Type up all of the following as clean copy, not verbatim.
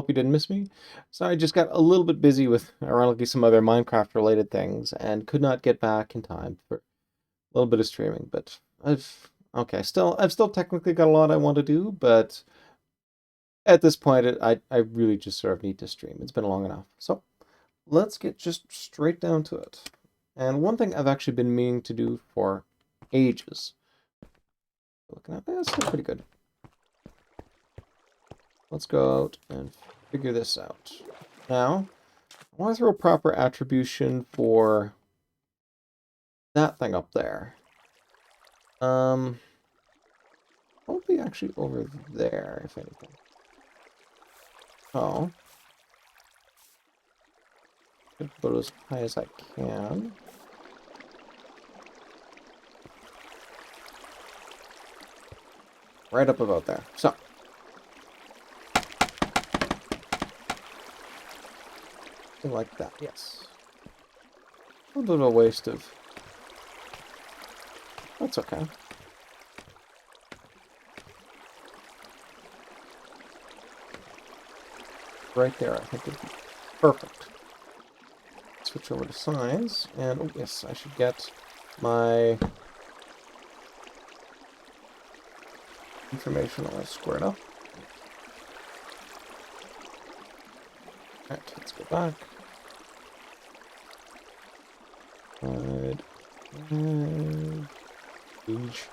hope you didn't miss me. Sorry, I just got a little bit busy with, ironically, some other Minecraft-related things and could not get back in time for a little bit of streaming. But I've still technically got a lot I want to do, but at this point, I really just sort of need to stream. It's been long enough. So let's get just straight down to it. And one thing I've actually been meaning to do for ages. Looking at this, looks pretty good. Let's go out and figure this out. Now, I want to throw a proper attribution for that thing up there. Probably actually over there, if anything. Oh. Gonna put it as high as I can. Right up about there. So. Something like that, yes. A little bit of a waste of... That's okay. Right there, I think would be perfect. Switch over to size, and oh yes, I should get my information all squared up. Alright, let's go back. Page.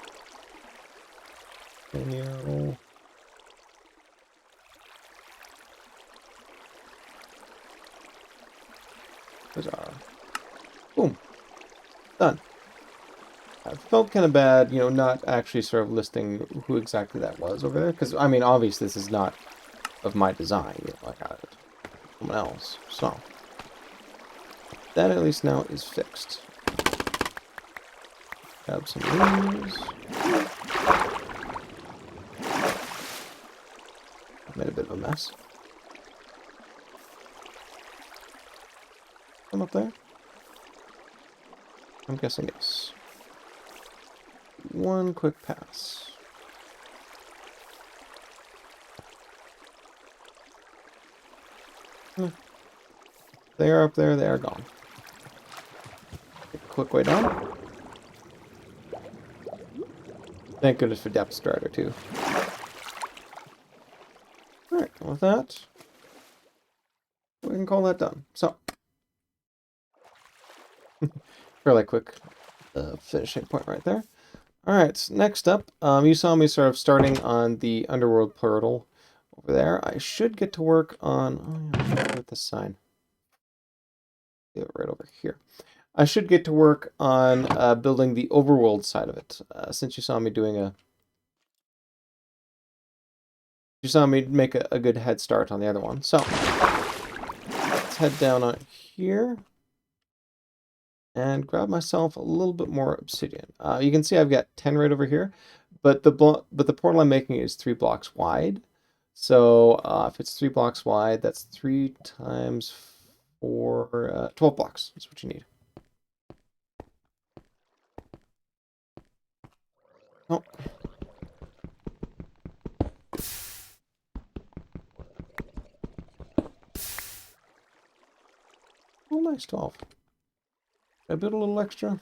Menu. There's our... Boom. Done. I felt kind of bad, you know, not actually sort of listing who exactly that was over there. Because, I mean, obviously this is not of my design. You know, I got it from someone else. So, that at least now is fixed. Grab some leaves. Made a bit of a mess. Come up there? I'm guessing yes. One quick pass. They are up there, they are gone. Take a quick way down. Thank goodness for depth strider too. Alright, with that, we can call that done. So, fairly quick finishing point right there. Alright, next up, you saw me sort of starting on the underworld portal over there. I should get to work on... Oh yeah, with the sign. Do it right over here. I should get to work on building the overworld side of it, since you saw me doing a... You saw me make a good head start on the other one. So, let's head down on here and grab myself a little bit more obsidian. You can see I've got 10 right over here, but the portal I'm making is 3 blocks wide. So if it's 3 blocks wide, that's 3 times 4, 12 blocks. That's what you need. Oh. Oh, nice 12. I build a little extra.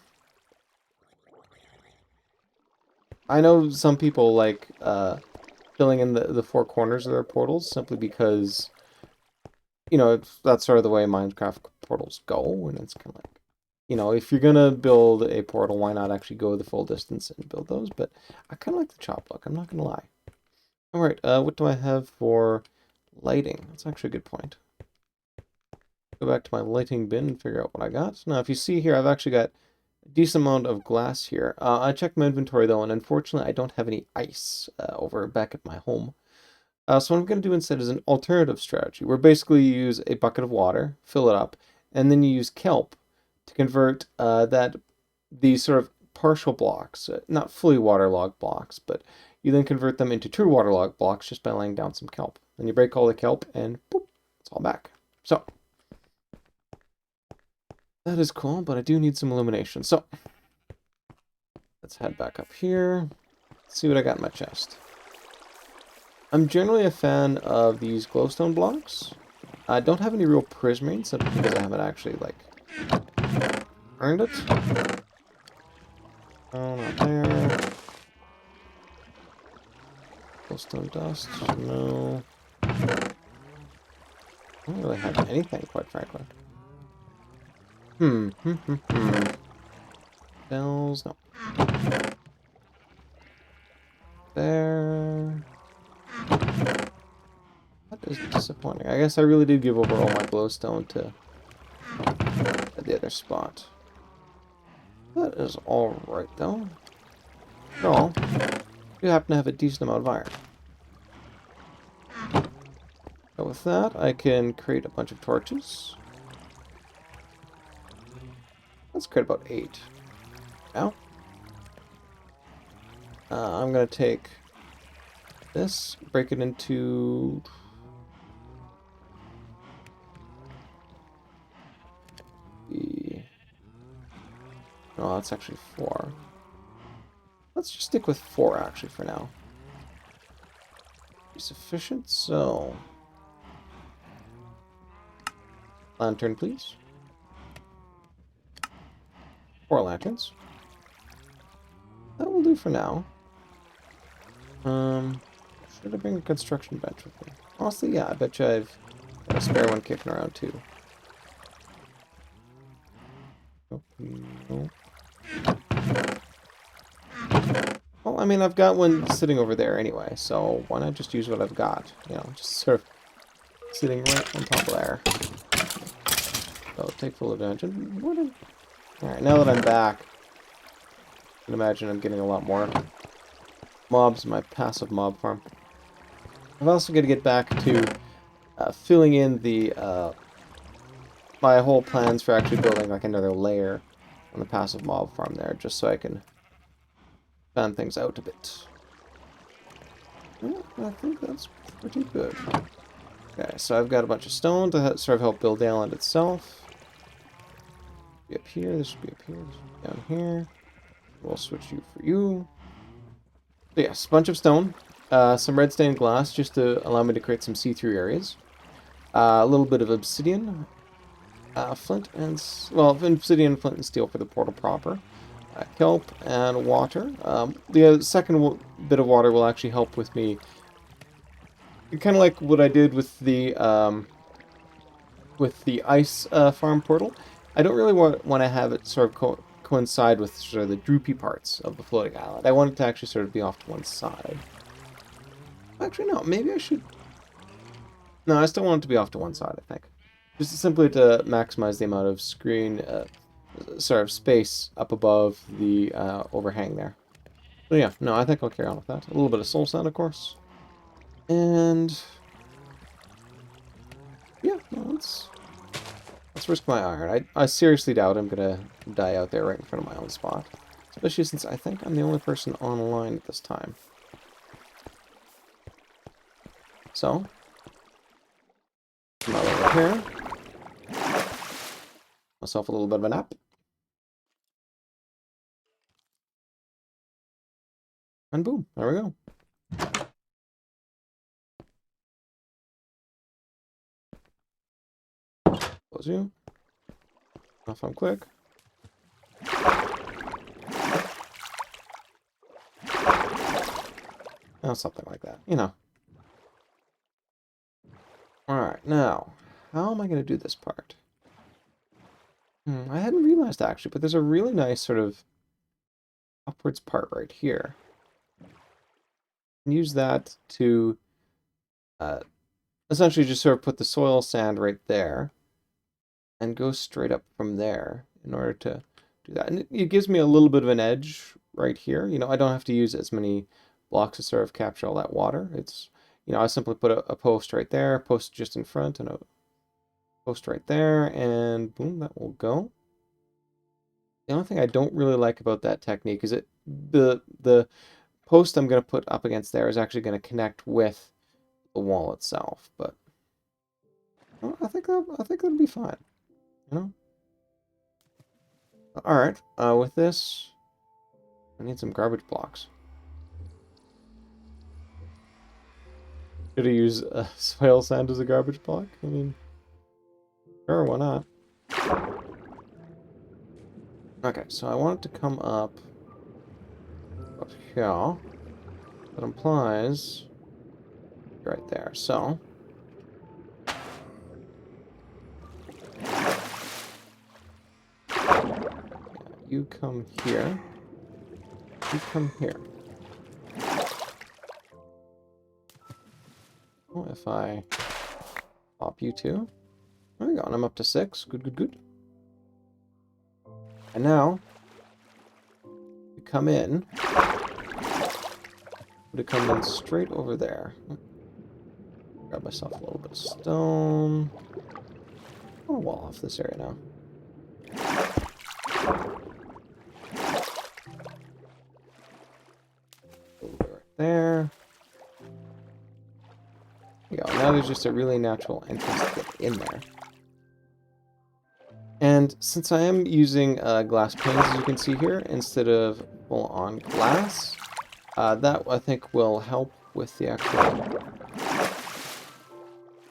I know some people like filling in the 4 corners of their portals simply because, you know, that's sort of the way Minecraft portals go, and it's kind of like, you know, if you're gonna build a portal, why not actually go the full distance and build those? But I kind of like the chop look, I'm not gonna lie. Alright, what do I have for lighting? That's actually a good point. Go back to my lighting bin and figure out what I got. Now, if you see here, I've actually got a decent amount of glass here. I checked my inventory, though, and unfortunately, I don't have any ice over back at my home. So what I'm going to do instead is an alternative strategy, where basically you use a bucket of water, fill it up, and then you use kelp to convert these sort of partial blocks, not fully waterlogged blocks, but you then convert them into true waterlogged blocks just by laying down some kelp. Then you break all the kelp, and boop, it's all back. So, that is cool, but I do need some illumination. So, let's head back up here. See what I got in my chest. I'm generally a fan of these glowstone blocks. I don't have any real prismarine simply because I haven't actually, like, earned it. Oh, not there. Glowstone dust, no. I don't really have anything, quite frankly. Bells, no. There. That is disappointing. I guess I really did give over all my glowstone to the other spot. That is alright, though. After all, you happen to have a decent amount of iron. So with that, I can create a bunch of torches. Let's create about 8. Now, I'm going to take this, break it into... Oh, that's actually 4. Let's just stick with 4, actually, for now. Be sufficient, so... Lantern, please. 4 lanterns. That will do for now. Should I bring a construction bench with me? Honestly, yeah, I bet you I've got a spare one kicking around, too. No. Well, I mean, I've got one sitting over there anyway, so why not just use what I've got? You know, just sort of sitting right on top of there. So, take full advantage. Alright, now that I'm back, I can imagine I'm getting a lot more mobs in my passive mob farm. I've also got to get back to filling in the my whole plans for actually building like another layer on the passive mob farm there, just so I can fan things out a bit. Yeah, I think that's pretty good. Okay, so I've got a bunch of stone to sort of help build the island itself. Be up here, this should be up here, this should be down here. We'll switch you for you. So yes, a bunch of stone, some red stained glass just to allow me to create some see-through areas. A little bit of obsidian, flint and... well, obsidian, flint, and steel for the portal proper. Kelp and water. The second bit of water will actually help with me. Kind of like what I did with the ice farm portal. I don't really want to have it sort of coincide with sort of the droopy parts of the floating island. I want it to actually sort of be off to one side. Actually, no. Maybe I should... No, I still want it to be off to one side, I think. Just simply to maximize the amount of screen, sort of space up above the overhang there. So yeah, no, I think I'll carry on with that. A little bit of soul sand, of course. And... yeah, no, let's risk my iron. I seriously doubt I'm gonna die out there right in front of my own spot. Especially since I think I'm the only person online at this time. So... come out over here. Myself a little bit of a nap. And boom, there we go. Close you. If I'm quick. Oh, something like that, you know. Alright, now, how am I going to do this part? I hadn't realized actually, but there's a really nice sort of upwards part right here. Use that to essentially just sort of put the soil sand right there and go straight up from there in order to do that. And it gives me a little bit of an edge right here. You know, I don't have to use as many blocks to sort of capture all that water. It's, you know, I simply put a post right there, post just in front, and a post right there, and boom, that will go. The only thing I don't really like about that technique is the post I'm going to put up against there is actually going to connect with the wall itself, but well, I think that'll be fine, you know. All right, with this, I need some garbage blocks. Could I use swale sand as a garbage block? I mean, sure, why not? Okay, so I want it to come up here. That implies right there. So you come here. You come here. Well, if I pop you two. There we go, and I'm up to 6. Good, good, good. And now, you come in. Would come in straight over there. Grab myself a little bit of stone. I want to wall off this area now. A little bit right there. There we go. Now there's just a really natural entrance to get in there. And since I am using glass panes, as you can see here, instead of full-on glass, that I think will help with the actual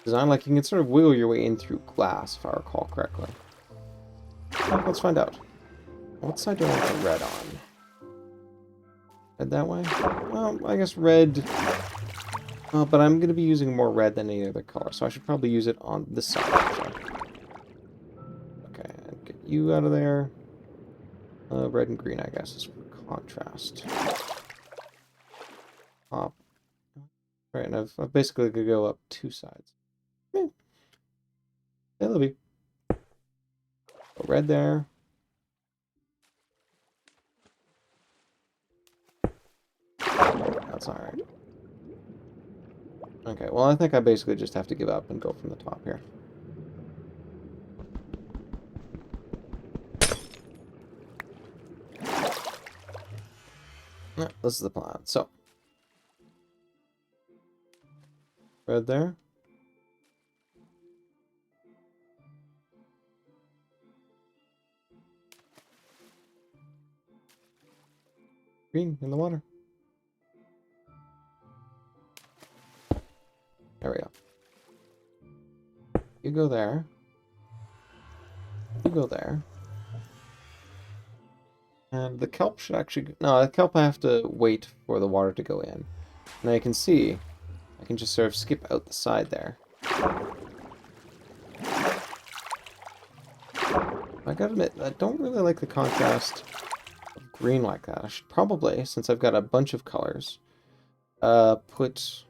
design. Like, you can sort of wiggle your way in through glass, if I recall correctly. Well, let's find out. What side do I want the red on? Red that way? Well, I guess red... Oh, but I'm going to be using more red than any other color, so I should probably use it on this side, actually. Okay, get you out of there. Red and green, I guess, is for contrast. Pop. Right, and I've basically going to go up 2 sides. Yeah. Hey, Libby. Go red there. That's alright. Okay, well, I think I basically just have to give up and go from the top here. Yeah, this is the plan. So, red there. Green in the water. There we go. You go there. You go there. And the kelp should actually... No, the kelp I have to wait for the water to go in. Now you can see, I can just sort of skip out the side there. I gotta admit, I don't really like the contrast of green like that. I should probably, since I've got a bunch of colors, put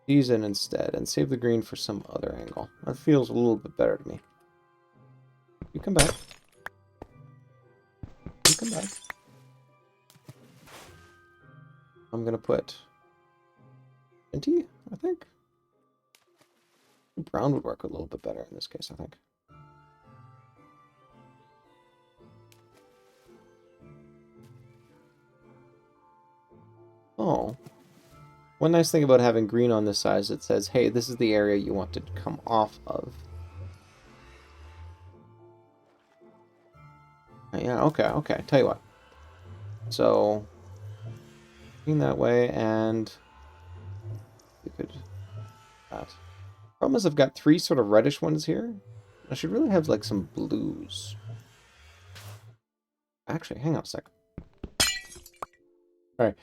these in instead and save the green for some other angle. That feels a little bit better to me. You come back. You come back. I'm gonna put minty, I think. Brown would work a little bit better in this case, I think. Oh. One nice thing about having green on this side is it says, hey, this is the area you want to come off of. Yeah, okay. Tell you what. So, green that way, and we could that. Problem is I've got 3 sort of reddish ones here. I should really have like some blues. Actually, hang on a sec. Alright,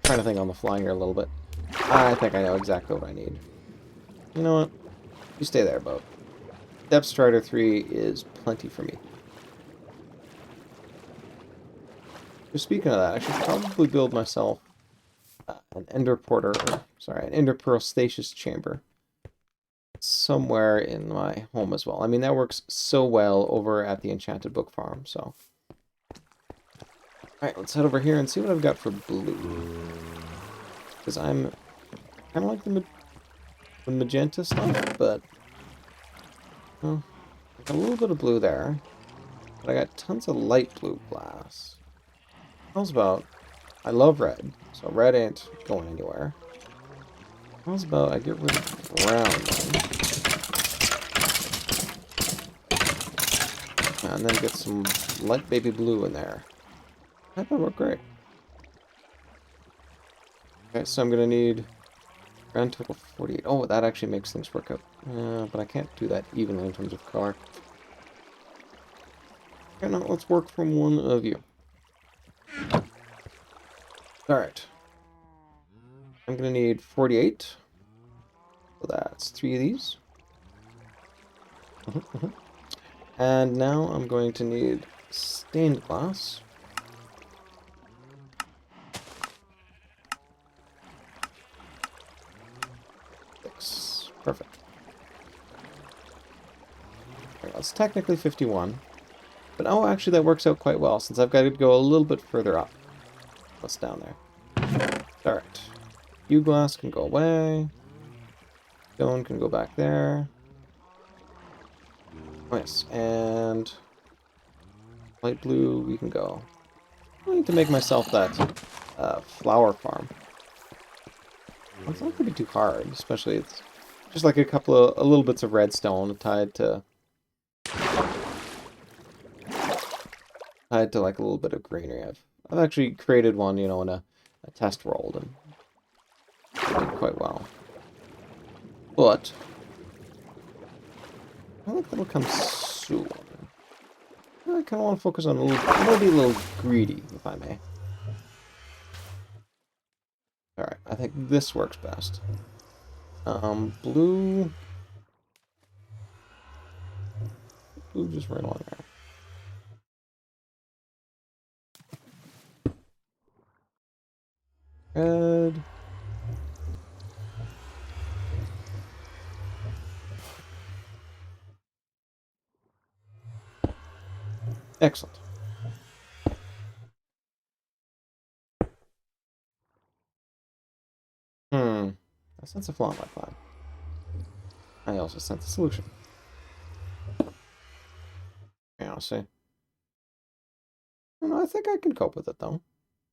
trying to think on the fly here a little bit. I think I know exactly what I need. You know what? You stay there, boat. Depth Strider 3 is plenty for me. So speaking of that, I should probably build myself an Ender Porter, sorry, an Ender Pearl Stasis Chamber somewhere in my home as well. I mean, that works so well over at the Enchanted Book Farm, so. Alright, let's head over here and see what I've got for blue. Because I'm kind of like the magenta stuff, but... Well, I got a little bit of blue there. But I got tons of light blue glass. How's about... I love red, so red ain't going anywhere. How's about I get rid of brown then? And then get some light baby blue in there. That would work great. Okay, so I'm gonna need Grand total 48. Oh, that actually makes things work out. But I can't do that evenly in terms of color. Okay, now let's work from one of you. Alright. I'm going to need 48. So that's 3 of these. And now I'm going to need stained glass. 6. Perfect. Okay, well, it's technically 51. But oh, actually that works out quite well, since I've got to go a little bit further up. What's down there? Alright. U glass can go away. Stone can go back there. Nice. And light blue, we can go. I need to make myself that flower farm. It's not going to be too hard, especially it's just like a little bits of redstone tied to like a little bit of greenery. I've actually created one, you know, in a test world, and it did quite well. But I think that'll come soon. I kind of want to focus on a little. I'm gonna be a little greedy, if I may. All right, I think this works best. Blue just right along there. Red. Excellent. I sense a flaw in my plan. I also sense a solution. Yeah, I'll see. I think I can cope with it, though.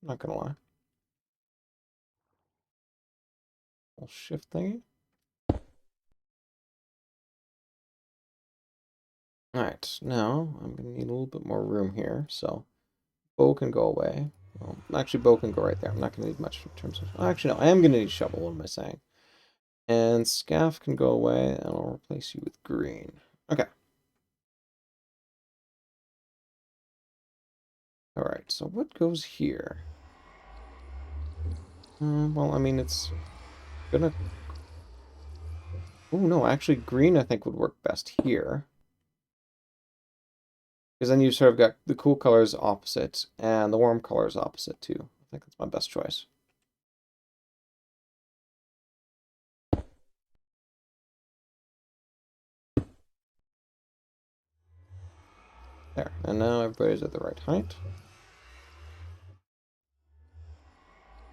I'm not gonna lie. Little shift thingy. Alright, now I'm gonna need a little bit more room here, so bow can go away. Well, actually, bow can go right there. I'm not gonna need much in terms of... Actually, no, I am gonna need shovel, what am I saying? And scaff can go away, and I'll replace you with green. Okay. Alright, so what goes here? Well, I mean, it's gonna... Oh, no, actually, green I think would work best here. Because then you sort of got the cool colors opposite, and the warm colors opposite, too. I think that's my best choice. There, and now everybody's at the right height.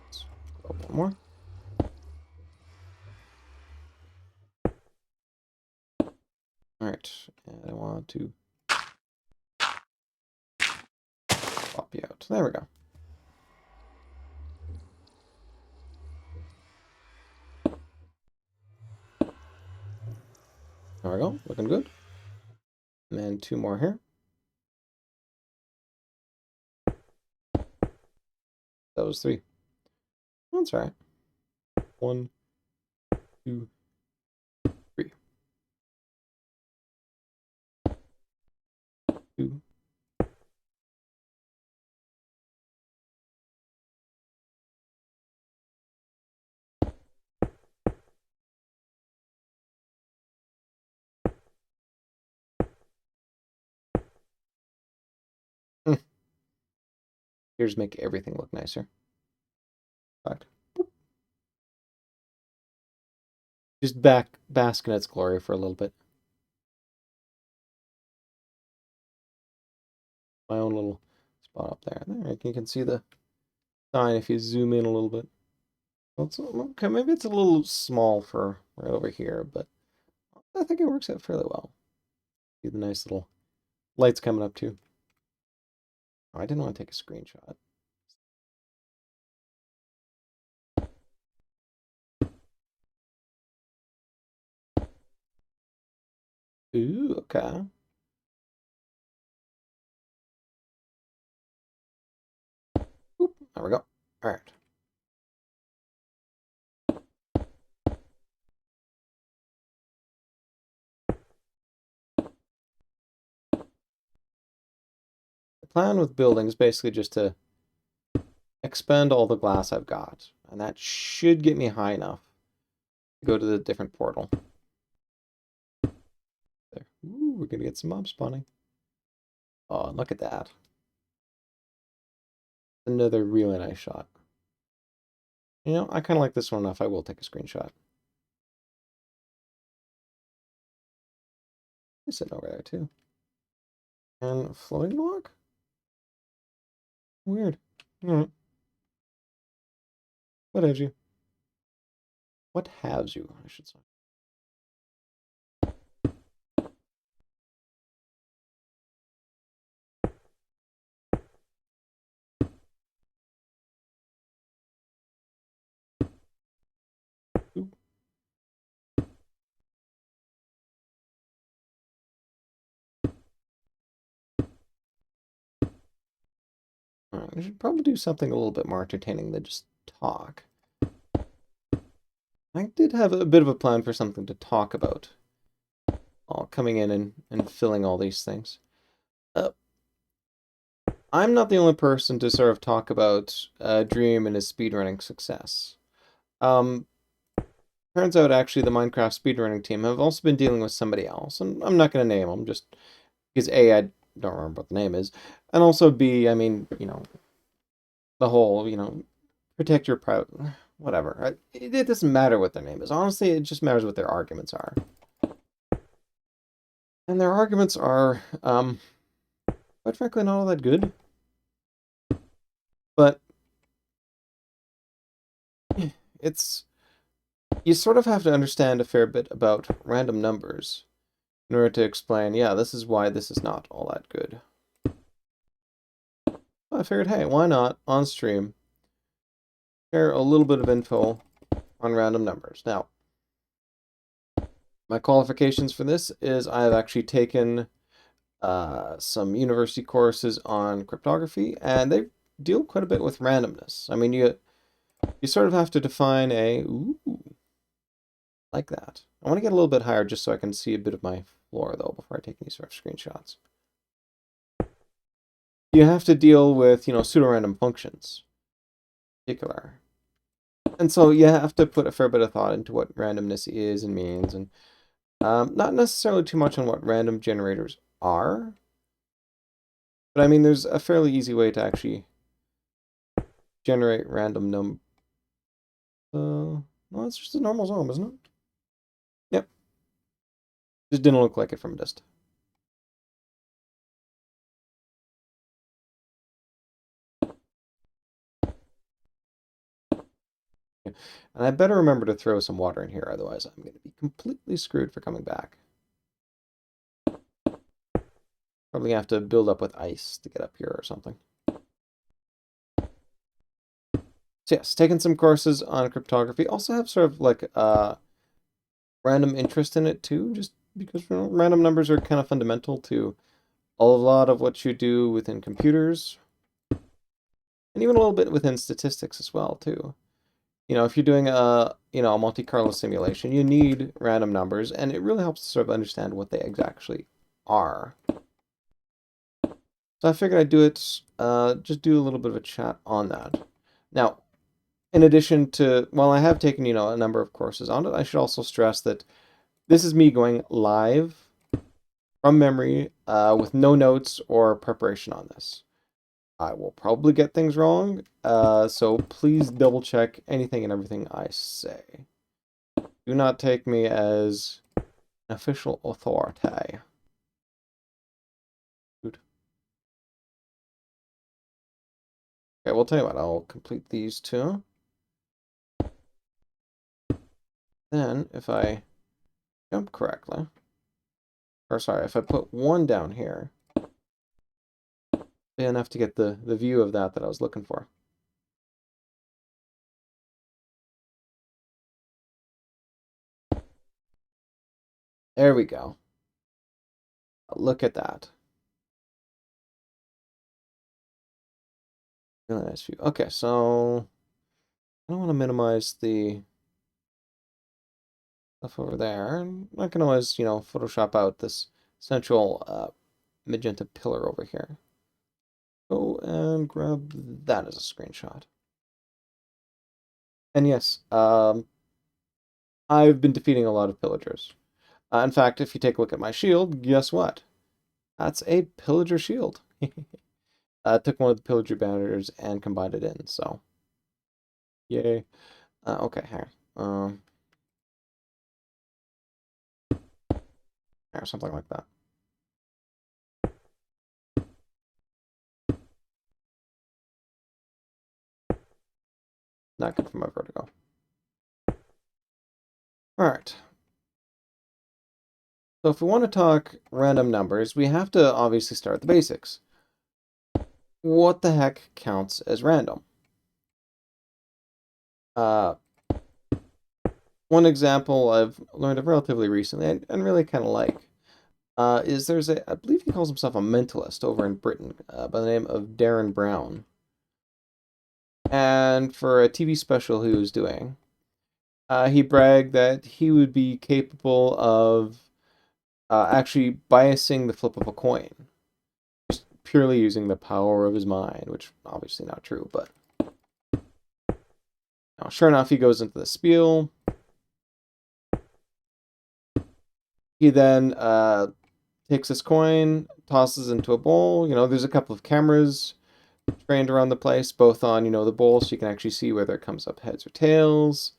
Let's go one more. Alright, and I want to pop you out. There we go. There we go, looking good. And then 2 more here. That was 3. That's alright. 1, 2, 3. 2. Here's make everything look nicer. Fact. Just bask in its glory for a little bit. My own little spot up there. There, you can see the sign if you zoom in a little bit. Well, okay, maybe it's a little small for right over here, but I think it works out fairly well. See the nice little lights coming up too. Oh, I didn't want to take a screenshot. Ooh, okay. Oop, there we go. All right. The plan with building is basically just to expend all the glass I've got, and that should get me high enough to go to the different portal. There. Ooh, we're gonna get some mob spawning. Oh, look at that. Another really nice shot. You know, I kind of like this one enough. I will take a screenshot. He's sitting over there too. And floating block? Weird. Alright. What has you? What has you, I should say. Ooh. Alright, I should probably do something a little bit more entertaining than just talk. I did have a bit of a plan for something to talk about. All coming in and filling all these things. I'm not the only person to sort of talk about Dream and his speedrunning success. Um, Turns out actually the Minecraft speedrunning team have also been dealing with somebody else, and I'm not going to name them just because A, I don't remember what the name is, and also B, I mean, you know, the whole, you know, protect your private, whatever. It doesn't matter what their name is. Honestly, it just matters what their arguments are. And their arguments are, quite frankly, not all that good. But it's, you sort of have to understand a fair bit about random numbers in order to explain, yeah, this is why this is not all that good. I figured, hey, why not, on stream, share a little bit of info on random numbers. Now, my qualifications for this is I have actually taken some university courses on cryptography, and they deal quite a bit with randomness. I mean, you sort of have to define a, ooh, like that. I want to get a little bit higher just so I can see a bit of my floor, though, before I take any sort of screenshots. You have to deal with, you know, pseudo-random functions in particular. And so you have to put a fair bit of thought into what randomness is and means, and not necessarily too much on what random generators are. But I mean, there's a fairly easy way to actually generate random well, it's just a normal zone, isn't it? Yep. Just didn't look like it from a distance. And I better remember to throw some water in here, otherwise I'm going to be completely screwed for coming back. Probably have to build up with ice to get up here or something. So yes, taking some courses on cryptography. Also have sort of like random interest in it too, just because, you know, random numbers are kind of fundamental to a lot of what you do within computers, and even a little bit within statistics as well too. You know, if you're doing a, you know, a Monte Carlo simulation, you need random numbers, and it really helps to sort of understand what they exactly are. So I figured I'd do it, just do a little bit of a chat on that. Now, in addition to, while I have taken, you know, a number of courses on it, I should also stress that this is me going live from memory with no notes or preparation on this. I will probably get things wrong, so please double check anything and everything I say. Do not take me as an official authority. Good. Okay, we'll tell you what, I'll complete these two. Then, if I jump correctly, or sorry, if I put one down here, be enough to get the view of that I was looking for. There we go. Look at that. Really nice view. Okay, so I don't want to minimize the stuff over there. I can always, you know, Photoshop out this central magenta pillar over here. Go and grab that as a screenshot. And yes, I've been defeating a lot of pillagers. In fact, if you take a look at my shield, guess what? That's a pillager shield. Took one of the pillager banners and combined it in, so yay. Okay, here. Or something like that. Not good for my vertigo. Alright. So if we want to talk random numbers, we have to obviously start with the basics. What the heck counts as random? One example I've learned of relatively recently and really kind of like is there's I believe he calls himself a mentalist over in Britain by the name of Darren Brown. And for a TV special he was doing, he bragged that he would be capable of actually biasing the flip of a coin, just purely using the power of his mind, which obviously not true, but sure enough, he goes into the spiel. He then takes this coin, tosses into a bowl. There's a couple of cameras trained around the place, both on, the bowl, so you can actually see whether it comes up heads or tails.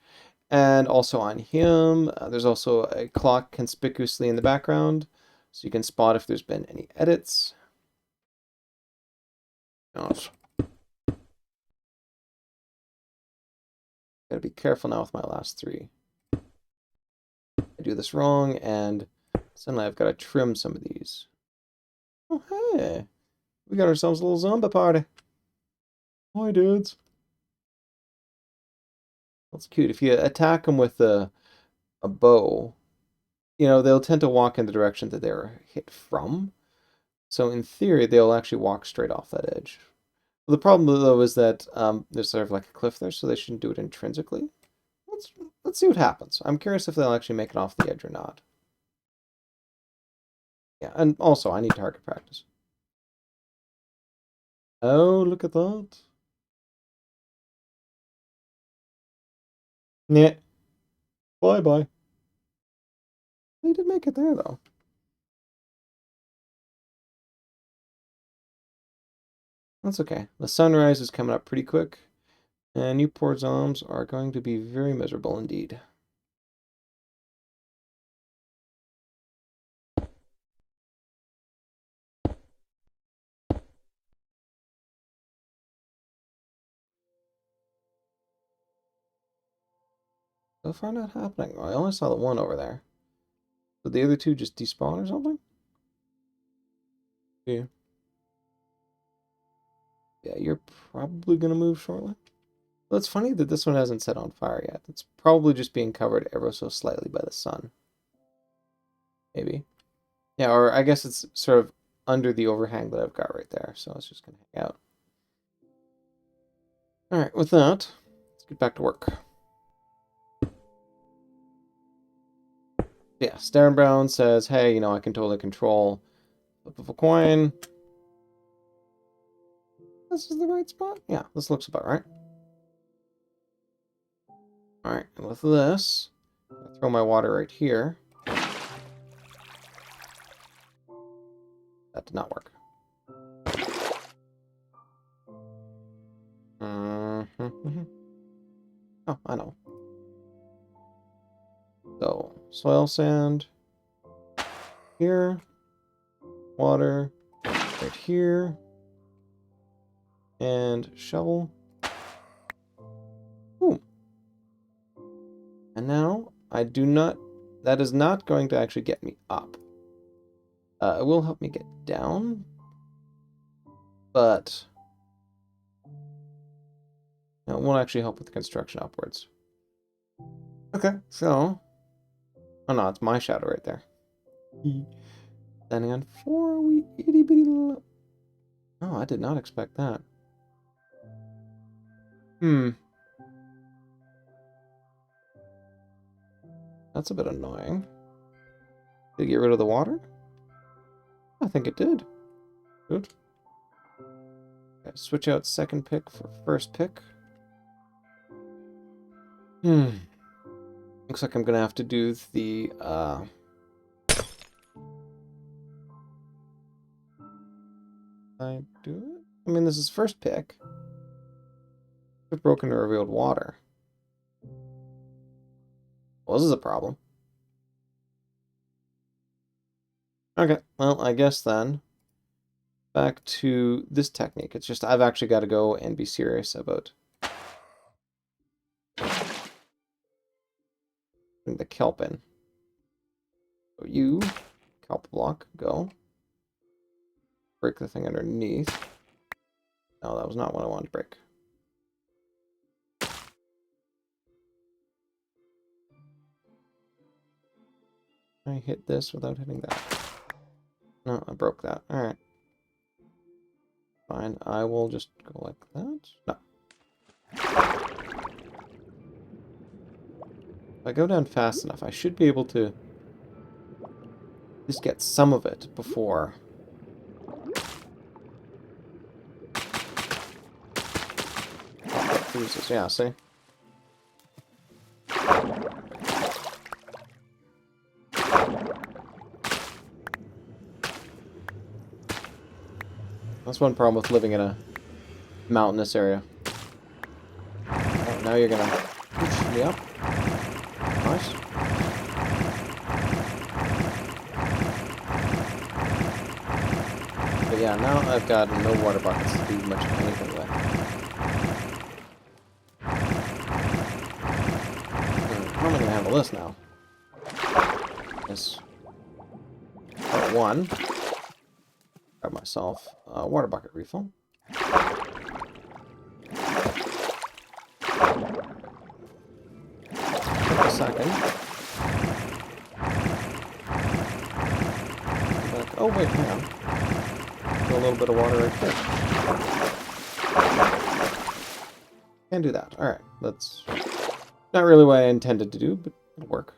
And also on him, there's also a clock conspicuously in the background, so you can spot if there's been any edits. Gosh. Gotta be careful now with my last three. I do this wrong, and suddenly I've got to trim some of these. Oh, hey. We got ourselves a little zombie party. Hi, dudes. That's cute. If you attack them with a bow, they'll tend to walk in the direction that they were hit from. So in theory, they'll actually walk straight off that edge. The problem, though, is that there's sort of like a cliff there, so they shouldn't do it intrinsically. Let's see what happens. I'm curious if they'll actually make it off the edge or not. Yeah, and also, I need target practice. Oh, look at that. Yeah. Bye-bye. They did make it there, though. That's okay. The sunrise is coming up pretty quick, and Newport Zoms are going to be very miserable indeed. So far, not happening. I only saw the one over there. Did the other two just despawn or something? Yeah. Yeah, you're probably going to move shortly. Well, it's funny that this one hasn't set on fire yet. It's probably just being covered ever so slightly by the sun. Maybe. Yeah, or I guess it's sort of under the overhang that I've got right there, so it's just going to hang out. Alright, with that, let's get back to work. Yeah, Darren Brown says, hey, I can totally control flip of a coin. This is the right spot? Yeah, this looks about right. Alright, and with this, I throw my water right here. That did not work. Oh, I know. So, soil sand here, water right here, and shovel. Boom. And now, that is not going to actually get me up. It will help me get down, but it won't actually help with the construction upwards. Okay, so... Oh no, it's my shadow right there. Standing on 4 wee itty bitty little... Oh, I did not expect that. That's a bit annoying. Did it get rid of the water? I think it did. Good. Okay, switch out second pick for first pick. Looks like I'm gonna have to do the I do it? I mean, this is first pick. I've broken or revealed water. Well, this is a problem. Okay, well, I guess then back to this technique. It's just I've actually got to go and be serious about the kelp in. So you, kelp block, go. Break the thing underneath. No, that was not what I wanted to break. I hit this without hitting that. No, I broke that. Alright. Fine, I will just go like that. No. If I go down fast enough, I should be able to just get some of it before. Oh, it freezes. Yeah, see? That's one problem with living in a mountainous area. Oh, now you're gonna push me up. Nice. But yeah, now I've got no water buckets to do much of anything with. How am I gonna handle this now? This part one. Grab myself a water bucket refill. Take a second. Back. Oh wait, hang on. Put a little bit of water right here. Can't do that. Alright, that's not really what I intended to do, but it'll work.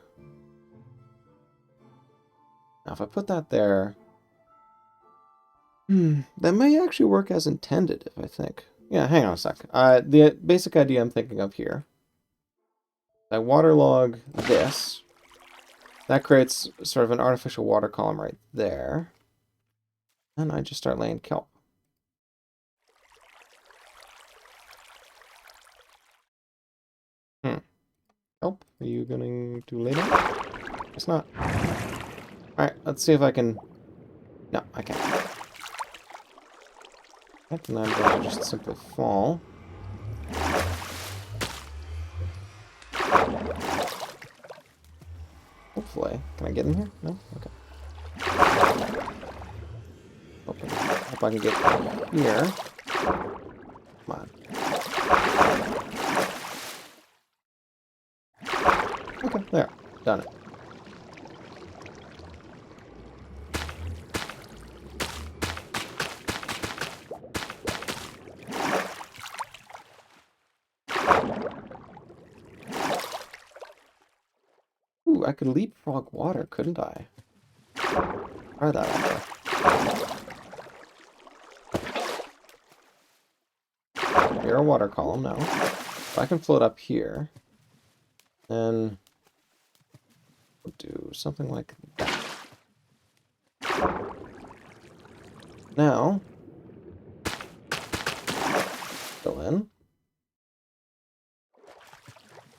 Now if I put that there... that may actually work as intended, if I think. Yeah, hang on a sec. The basic idea I'm thinking of here. I waterlog this. That creates sort of an artificial water column right there. And I just start laying kelp. Kelp, are you going to lay down? It's not. Alright, let's see if I can... No, I can't. And I'm going to just simply fall. Hopefully. Can I get in here? No? Okay. Hope I can get here. Come on. Okay, there. Done it. Ooh, I could leapfrog water, couldn't I? Try that actually. You're a water column now. If I can float up here, then we'll do something like that. Now, fill in.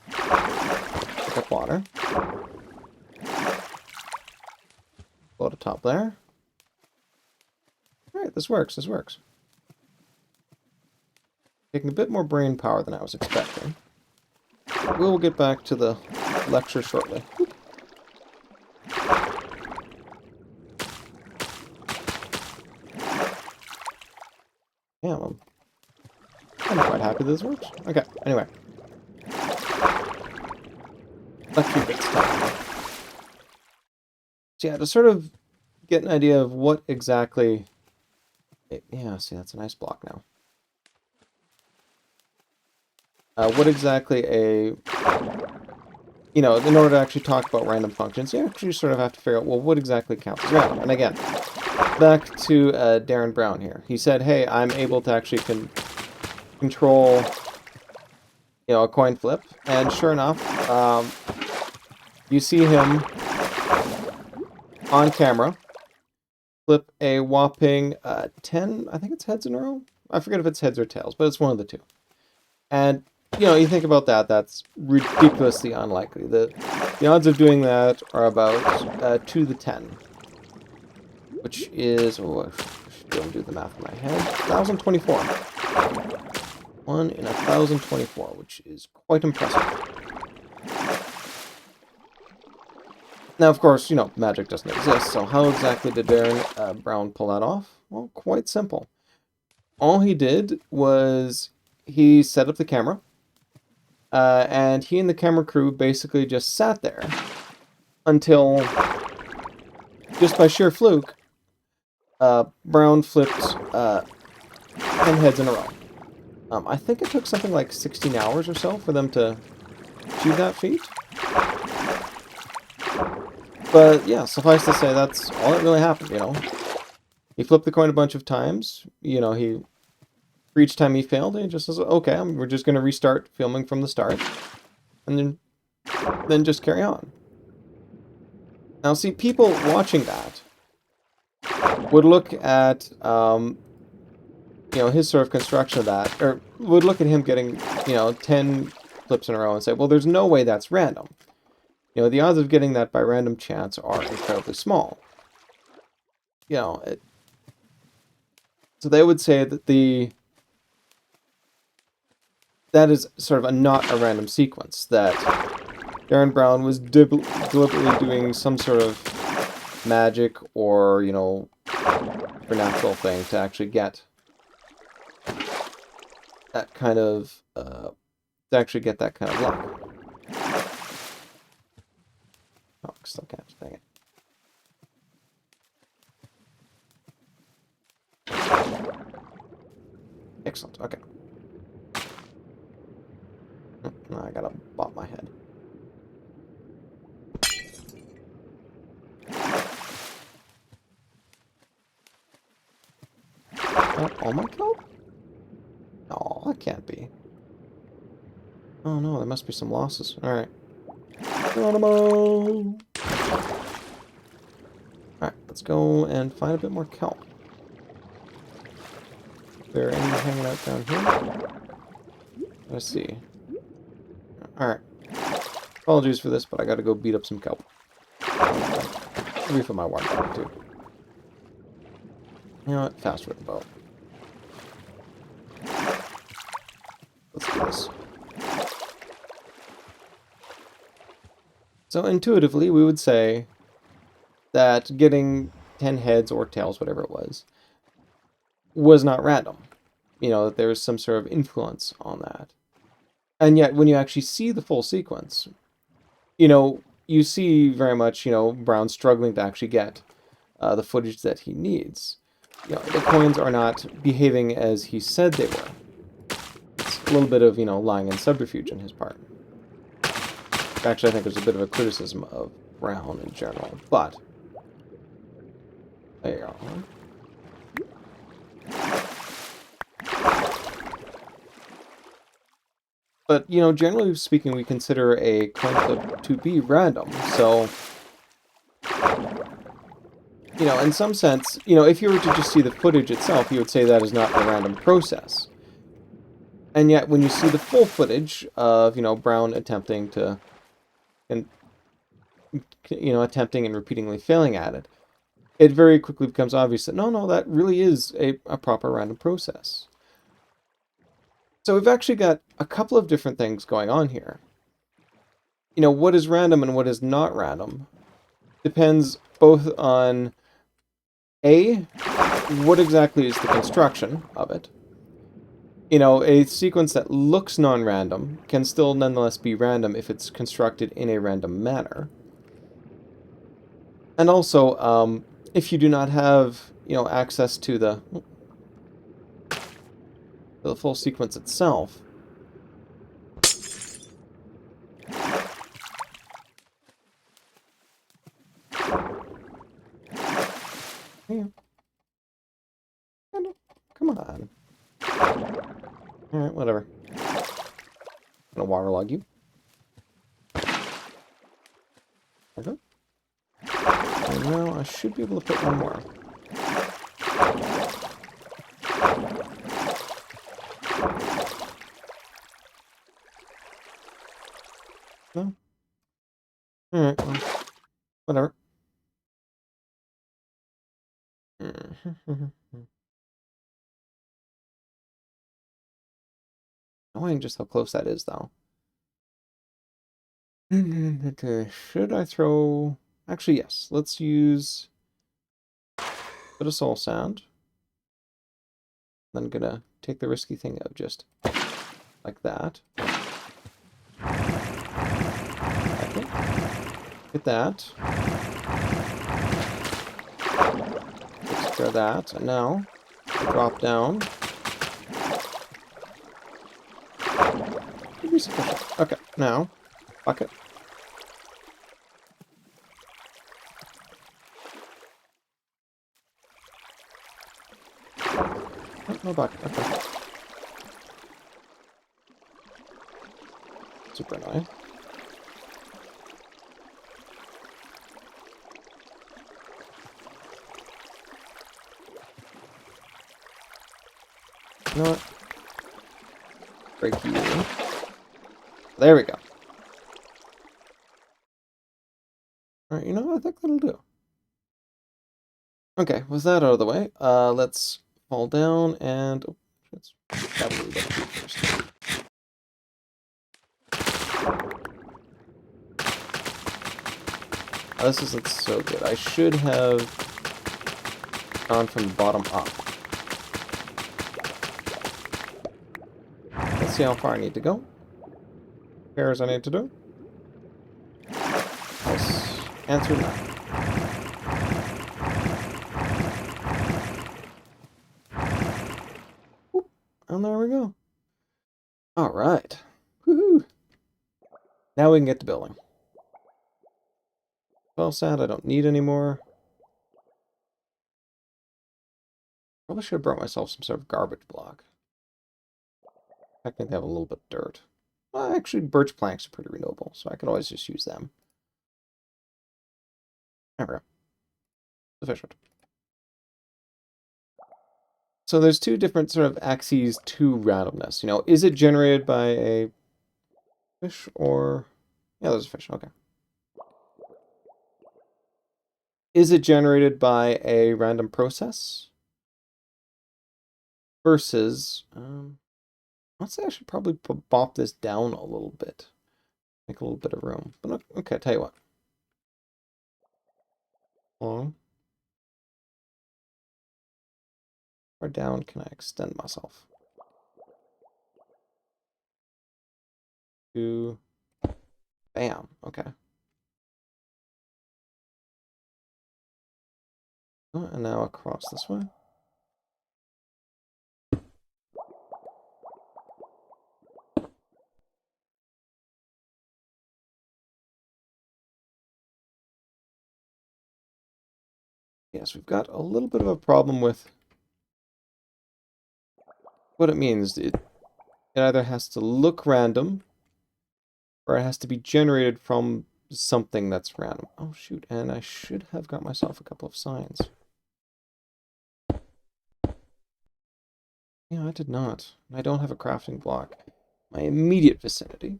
Pick up water. Float atop there. Alright, this works, this works. Taking a bit more brain power than I was expecting. We'll get back to the lecture shortly. Yeah, I'm quite happy this works. Okay, anyway. Lecture bits time. So yeah, to sort of get an idea of what exactly... Yeah, see, that's a nice block now. What exactly a... You know, in order to actually talk about random functions, you actually sort of have to figure out, well, what exactly counts as random? And again, back to Darren Brown here. He said, "Hey, I'm able to actually control, a coin flip," and sure enough, you see him on camera flip a whopping 10. I think it's heads in a row. I forget if it's heads or tails, but it's one of the two. And you think about that. That's ridiculously unlikely. The odds of doing that are about 2 to the 10. Which is, I should be able to do the math in my head, 1,024. 1 in 1,024, which is quite impressive. Now, of course, magic doesn't exist, so how exactly did Darren Brown pull that off? Well, quite simple. All he did was he set up the camera, and he and the camera crew basically just sat there until, just by sheer fluke, Brown flipped 10 heads in a row. I think it took something like 16 hours or so for them to achieve that feat. But yeah, suffice to say, that's all that really happened. He flipped the coin a bunch of times. For each time he failed, he just says, okay, we're just going to restart filming from the start. And then just carry on. Now, see, people watching that would look at, his sort of construction of that, or would look at him getting, 10 flips in a row and say, well, there's no way that's random. The odds of getting that by random chance are incredibly small. So they would say that that is sort of not a random sequence, that Darren Brown was deliberately doing some sort of magic or, supernatural thing to actually get that kind of, luck. Oh, still can't, dang it. Excellent, okay. I gotta bop my head. All my kelp? Oh, that can't be. Oh no, there must be some losses. Alright. Geronimo! Alright, let's go and find a bit more kelp. Is there any hanging out down here? Let's see. Alright. Apologies for this, but I gotta go beat up some kelp. Refill my water bottle, too. You know what? Faster with the bow. Let's do this. So intuitively, we would say that getting 10 heads or tails, whatever it was not random. That there was some sort of influence on that. And yet, when you actually see the full sequence, you see very much, Brown struggling to actually get the footage that he needs. The coins are not behaving as he said they were. It's a little bit of, lying and subterfuge on his part. Actually, I think there's a bit of a criticism of Brown in general, but there you go. But, generally speaking, we consider a coin flip to be random, so, in some sense, if you were to just see the footage itself, you would say that is not a random process. And yet, when you see the full footage of, Brown attempting and repeatedly failing at it, it very quickly becomes obvious that no, that really is a proper random process. So we've actually got a couple of different things going on here. What is random and what is not random depends both on A, what exactly is the construction of it. A sequence that looks non-random can still nonetheless be random if it's constructed in a random manner. And also, if you do not have, access to the full sequence itself, Alright, whatever. I'm gonna waterlog you. Okay. And now I should be able to put one more. No? Alright, well, whatever. Annoying just how close that is, though. Should I throw... Actually, yes. Let's use a bit of soul sand. Then I'm gonna take the risky thing of just like that. Okay. Get that. Takes care of that. And now, drop down. Should be sufficient. Okay, now, bucket. Oh, no bucket. Okay. Super annoying. You know what? Break you. There we go. Alright, you know what? I think that'll do. Okay, with that out of the way, let's fall down and... Oh, let's probably get to first. Oh, this isn't so good. I should have gone from the bottom up. Let's see how far I need to go. Repairs I need to do. Yes. Answer no. Whoop. And there we go. Alright. Woohoo! Now we can get to building. Well, sad I don't need any more. Probably should have brought myself some sort of garbage block. Technically have a little bit of dirt. Well, actually, birch planks are pretty renewable, so I could always just use them. There we go. Sufficient. So there's two different sort of axes to randomness. You know, is it generated by a fish or... Yeah, there's a fish. Okay. Is it generated by a random process? Versus... I'd say I should probably bop this down a little bit. Make a little bit of room. But okay, tell you what. Long. Or down can I extend myself? To... Bam. Okay. Oh, and now across this way. Yes, we've got a little bit of a problem with what it means. It either has to look random, or it has to be generated from something that's random. Oh, shoot, and I should have got myself a couple of signs. Yeah, I did not. I don't have a crafting block. My immediate vicinity.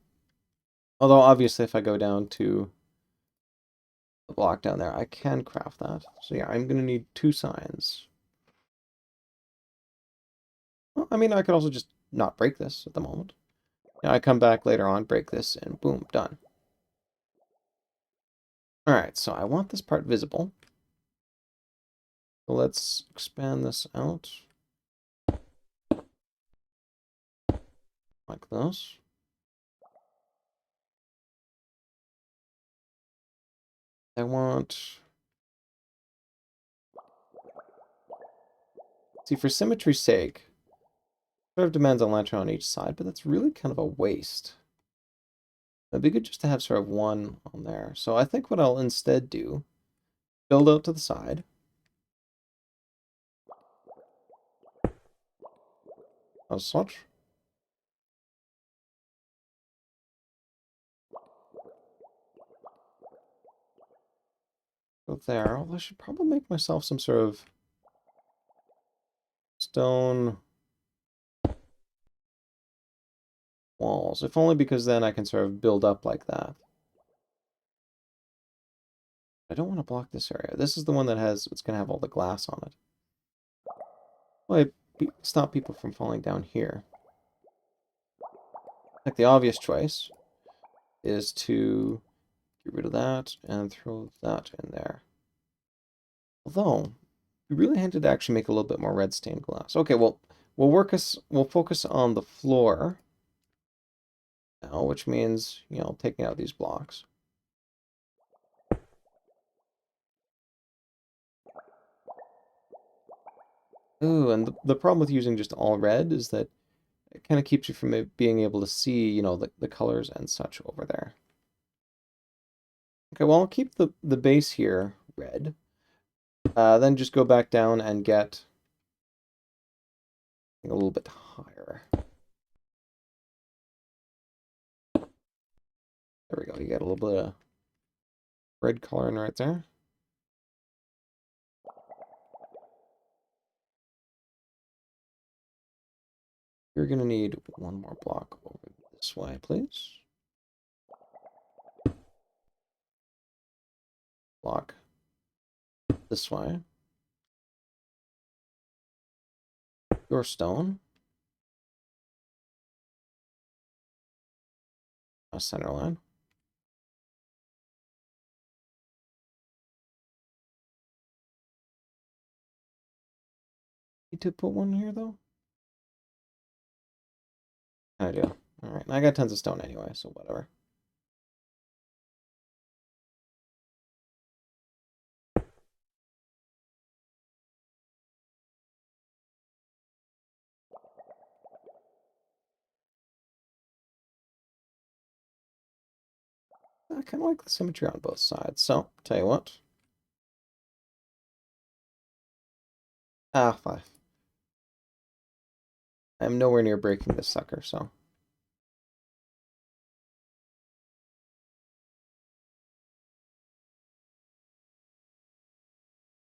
Although, obviously, if I go down to the block down there, I can craft that. So yeah, I'm going to need 2 signs. Well, I mean, I could also just not break this at the moment. I come back later on, break this, and boom, done. Alright, so I want this part visible. So let's expand this out. Like this. I want... See, for symmetry's sake, sort of demands a lantern on each side, but that's really kind of a waste. It'd be good just to have sort of one on there. So I think what I'll instead do, build out to the side. As such. Go there. Although I should probably make myself some sort of stone walls. If only because then I can sort of build up like that. I don't want to block this area. This is the one that has, it's going to have all the glass on it. Well, stop people from falling down here. Like the obvious choice is to get rid of that and throw that in there. Although, we really had to actually make a little bit more red stained glass. Okay, well, we'll focus on the floor now, which means, you know, taking out these blocks. Ooh, and the problem with using just all red is that it kind of keeps you from being able to see, you know, the colors and such over there. Okay, well, I'll keep the base here red. Then just go back down and get a little bit higher. There we go. You got a little bit of red coloring right there. You're going to need one more block over this way, please. Block this way. Your stone. A center line. Need to put one here, though? I do. Alright, I got tons of stone anyway, so whatever. I kind of like the symmetry on both sides, so, tell you what. Ah, 5. I'm nowhere near breaking this sucker, so.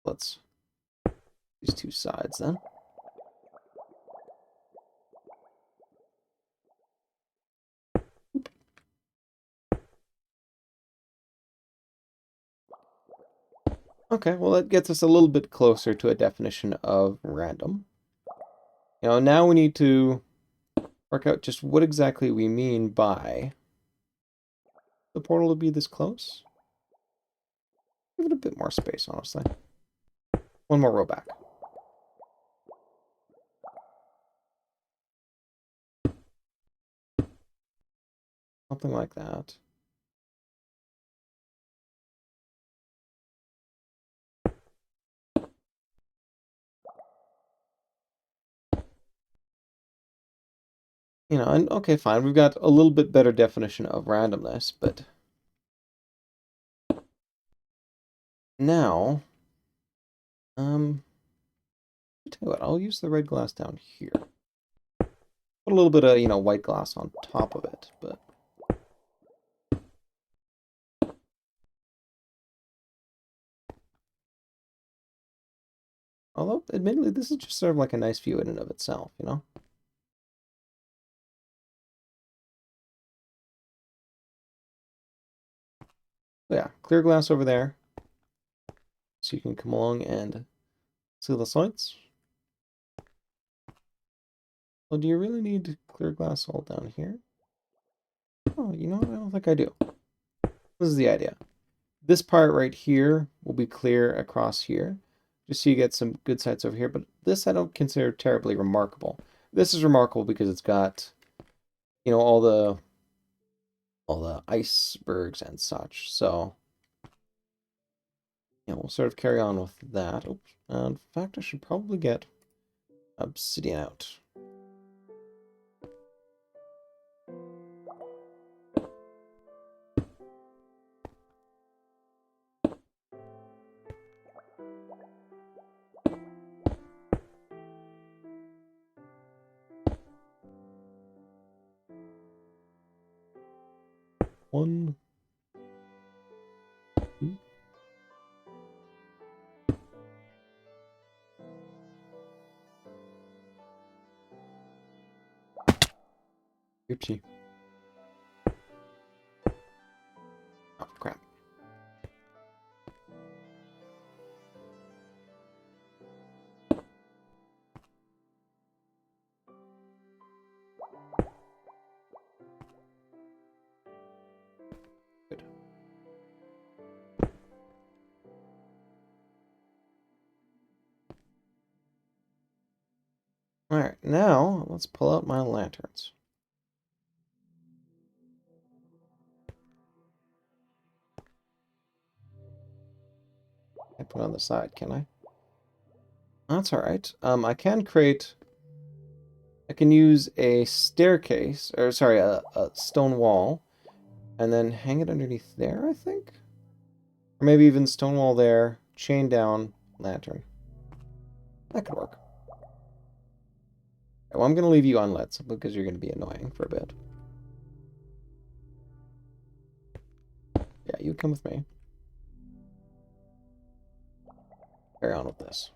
Let's these two sides then. Okay, well that gets us a little bit closer to a definition of random. You know, now we need to work out just what exactly we mean by the portal to be this close. Give it a bit more space, honestly. One more row back. Something like that. You know, and okay, fine. We've got a little bit better definition of randomness, but now, I'll tell you what, I'll use the red glass down here. Put a little bit of, you know, white glass on top of it, but although, admittedly, this is just sort of like a nice view in and of itself, you know? So yeah, clear glass over there. So you can come along and see the sights. Well, do you really need clear glass all down here? Oh, you know what? I don't think I do. This is the idea. This part right here will be clear across here, just so you get some good sights over here. But this I don't consider terribly remarkable. This is remarkable because it's got, you know, all the icebergs and such. So, yeah, we'll sort of carry on with that. Oops. In fact, I should probably get obsidian out. One, two, Oopsie. Oh, crap. Good. Alright, now let's pull out my lanterns. I put it on the side, can I? That's alright. I can create... I can use a staircase, or sorry, a stone wall, and then hang it underneath there, I think? Or maybe even stone wall there, chain down, lantern. That could work. Well, I'm going to leave you unlit simply because you're going to be annoying for a bit. Yeah, you come with me. Carry on with this.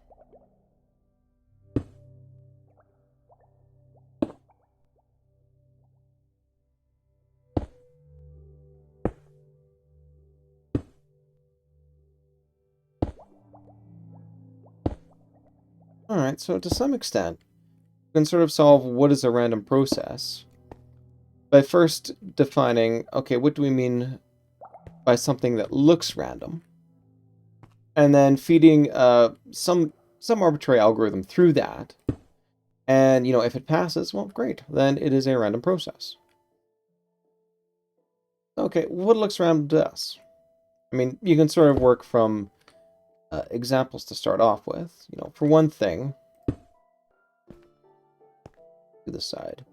Alright, so to some extent, we can sort of solve what is a random process by first defining, okay, what do we mean by something that looks random? And then feeding some arbitrary algorithm through that. And, if it passes, well, great. Then it is a random process. Okay, what looks random to us? I mean, you can sort of work from examples to start off with. For one thing, to the side.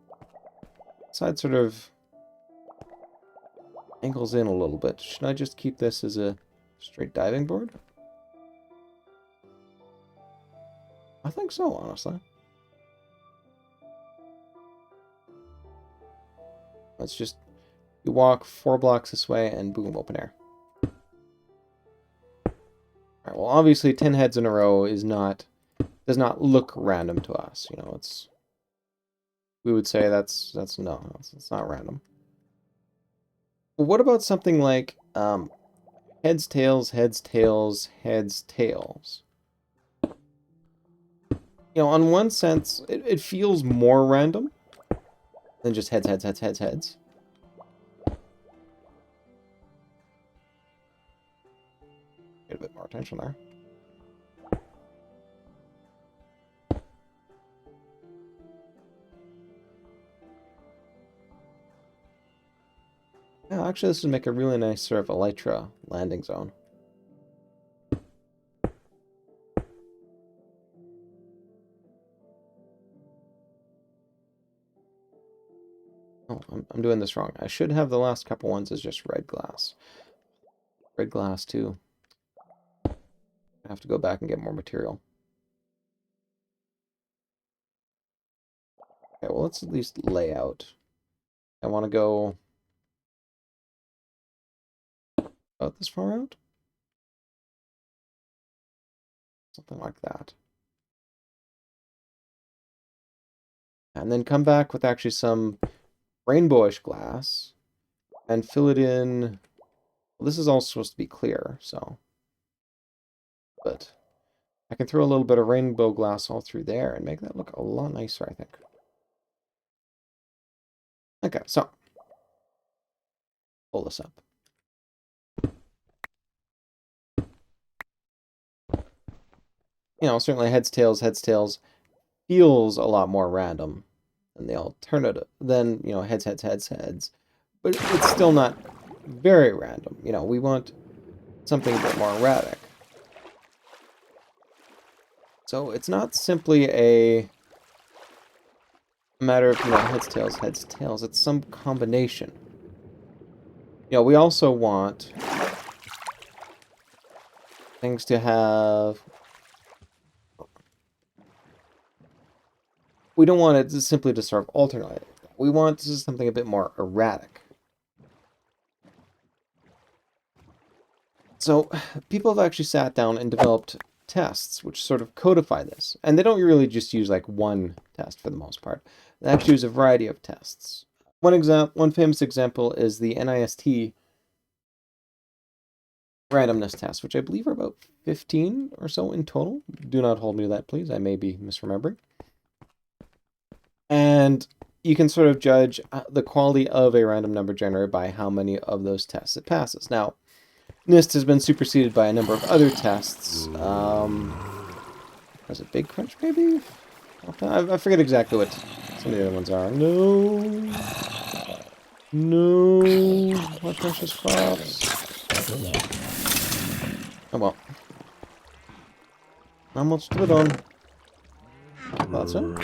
Side sort of angles in a little bit. Should I just keep this as a straight diving board? I think so, honestly. Let's just... You walk 4 blocks this way, and boom, open air. Alright, well, obviously 10 heads in a row does not look random to us. It's... We would say that's no, it's not random. But what about something like heads, tails, heads, tails, heads, tails? On one sense, it feels more random than just heads, heads, heads, heads, heads. Get a bit more attention there. Yeah, actually, this would make a really nice sort of elytra landing zone. Oh, I'm doing this wrong. I should have the last couple ones as just red glass. Red glass, too. I have to go back and get more material. Okay, well, let's at least lay out. I want to go about this far out. Something like that. And then come back with actually some rainbowish glass and fill it in. Well, this is all supposed to be clear, so. But I can throw a little bit of rainbow glass all through there and make that look a lot nicer, I think. Okay, so. Pull this up. Certainly heads, tails feels a lot more random than the alternative, than, heads, heads, heads, heads. But it's still not very random. We want something a bit more erratic. So it's not simply a matter of, heads, tails. It's some combination. We also want things to have... We don't want it to simply to sort of alternate. We want this is something a bit more erratic. So people have actually sat down and developed tests which sort of codify this. And they don't really just use like one test for the most part. They actually use a variety of tests. one famous example is the NIST randomness test, which I believe are about 15 or so in total. Do not hold me to that, please. I may be misremembering. And you can sort of judge the quality of a random number generator by how many of those tests it passes. Now, NIST has been superseded by a number of other tests. Was it Big Crunch, maybe? I forget exactly what some of the other ones are. No. No. My precious crops. Oh well. Not much to it on. Thought so.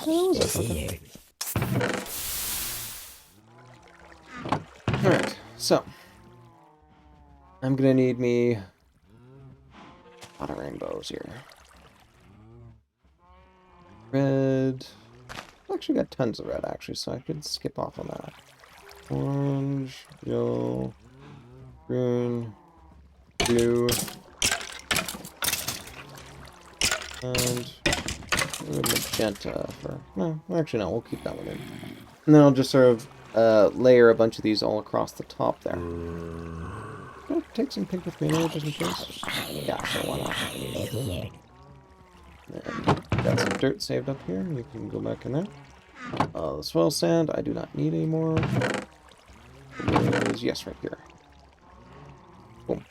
Oh, was it? Okay. Alright, so. I'm gonna need me a lot of rainbows here. Red. I actually got tons of red, actually, so I could skip off on that. Orange, yellow, green, blue, and magenta for... No, actually no, we'll keep that one in. And then I'll just sort of layer a bunch of these all across the top there. Can I take some pink with me now, just in case? Yeah, sure, why not? And got some dirt saved up here. You can go back in there. The soil sand, I do not need anymore. Yes, right here. Boom.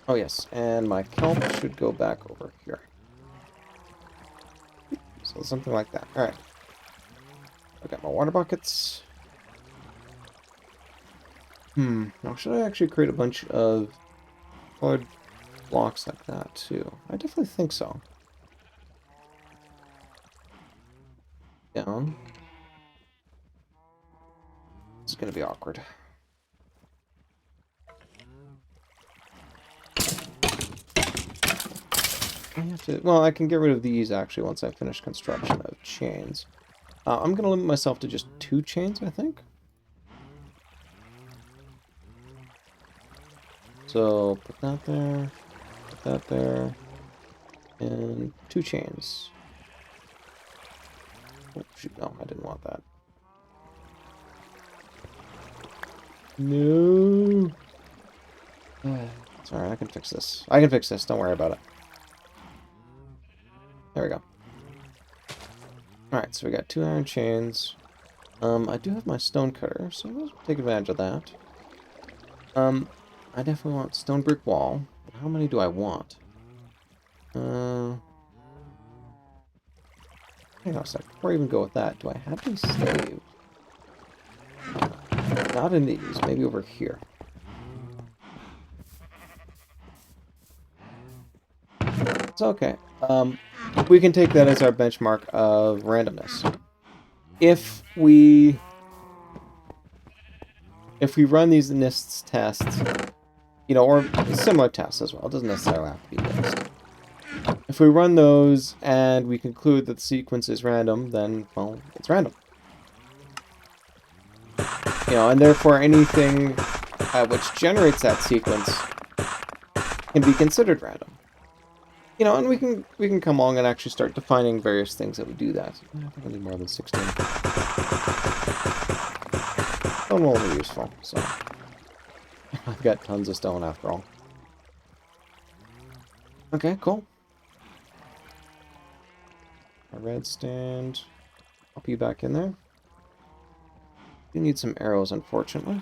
Oh, yes, and my kelp should go back over here. So something like that. Alright. I got my water buckets. Now should I actually create a bunch of colored blocks like that, too? I definitely think so. Down. It's gonna be awkward. I have to... Well, I can get rid of these, actually, once I finish construction of chains. I'm gonna limit myself to just 2 chains, I think. So, put that there, put that there, and 2 chains. Oh, shoot, no, I didn't want that. No! Sorry, I can fix this. I can fix this, don't worry about it. There we go. Alright, so we got 2 iron chains. I do have my stone cutter, so let's take advantage of that. I definitely want stone brick wall. But how many do I want? Hang on a sec. Before I even go with that, do I have these saved? Not in these. Maybe over here. It's okay. We can take that as our benchmark of randomness. If we run these NIST tests, you know, or similar tests as well, it doesn't necessarily have to be NIST. If we run those and we conclude that the sequence is random, then, well, it's random. You know, and therefore anything which generates that sequence can be considered random. You know, and we can come along and actually start defining various things that would do that. I think I need more than 16. Stone will be useful, so I've got tons of stone after all. Okay, cool. A red stand. I'll be back in there. You need some arrows, unfortunately.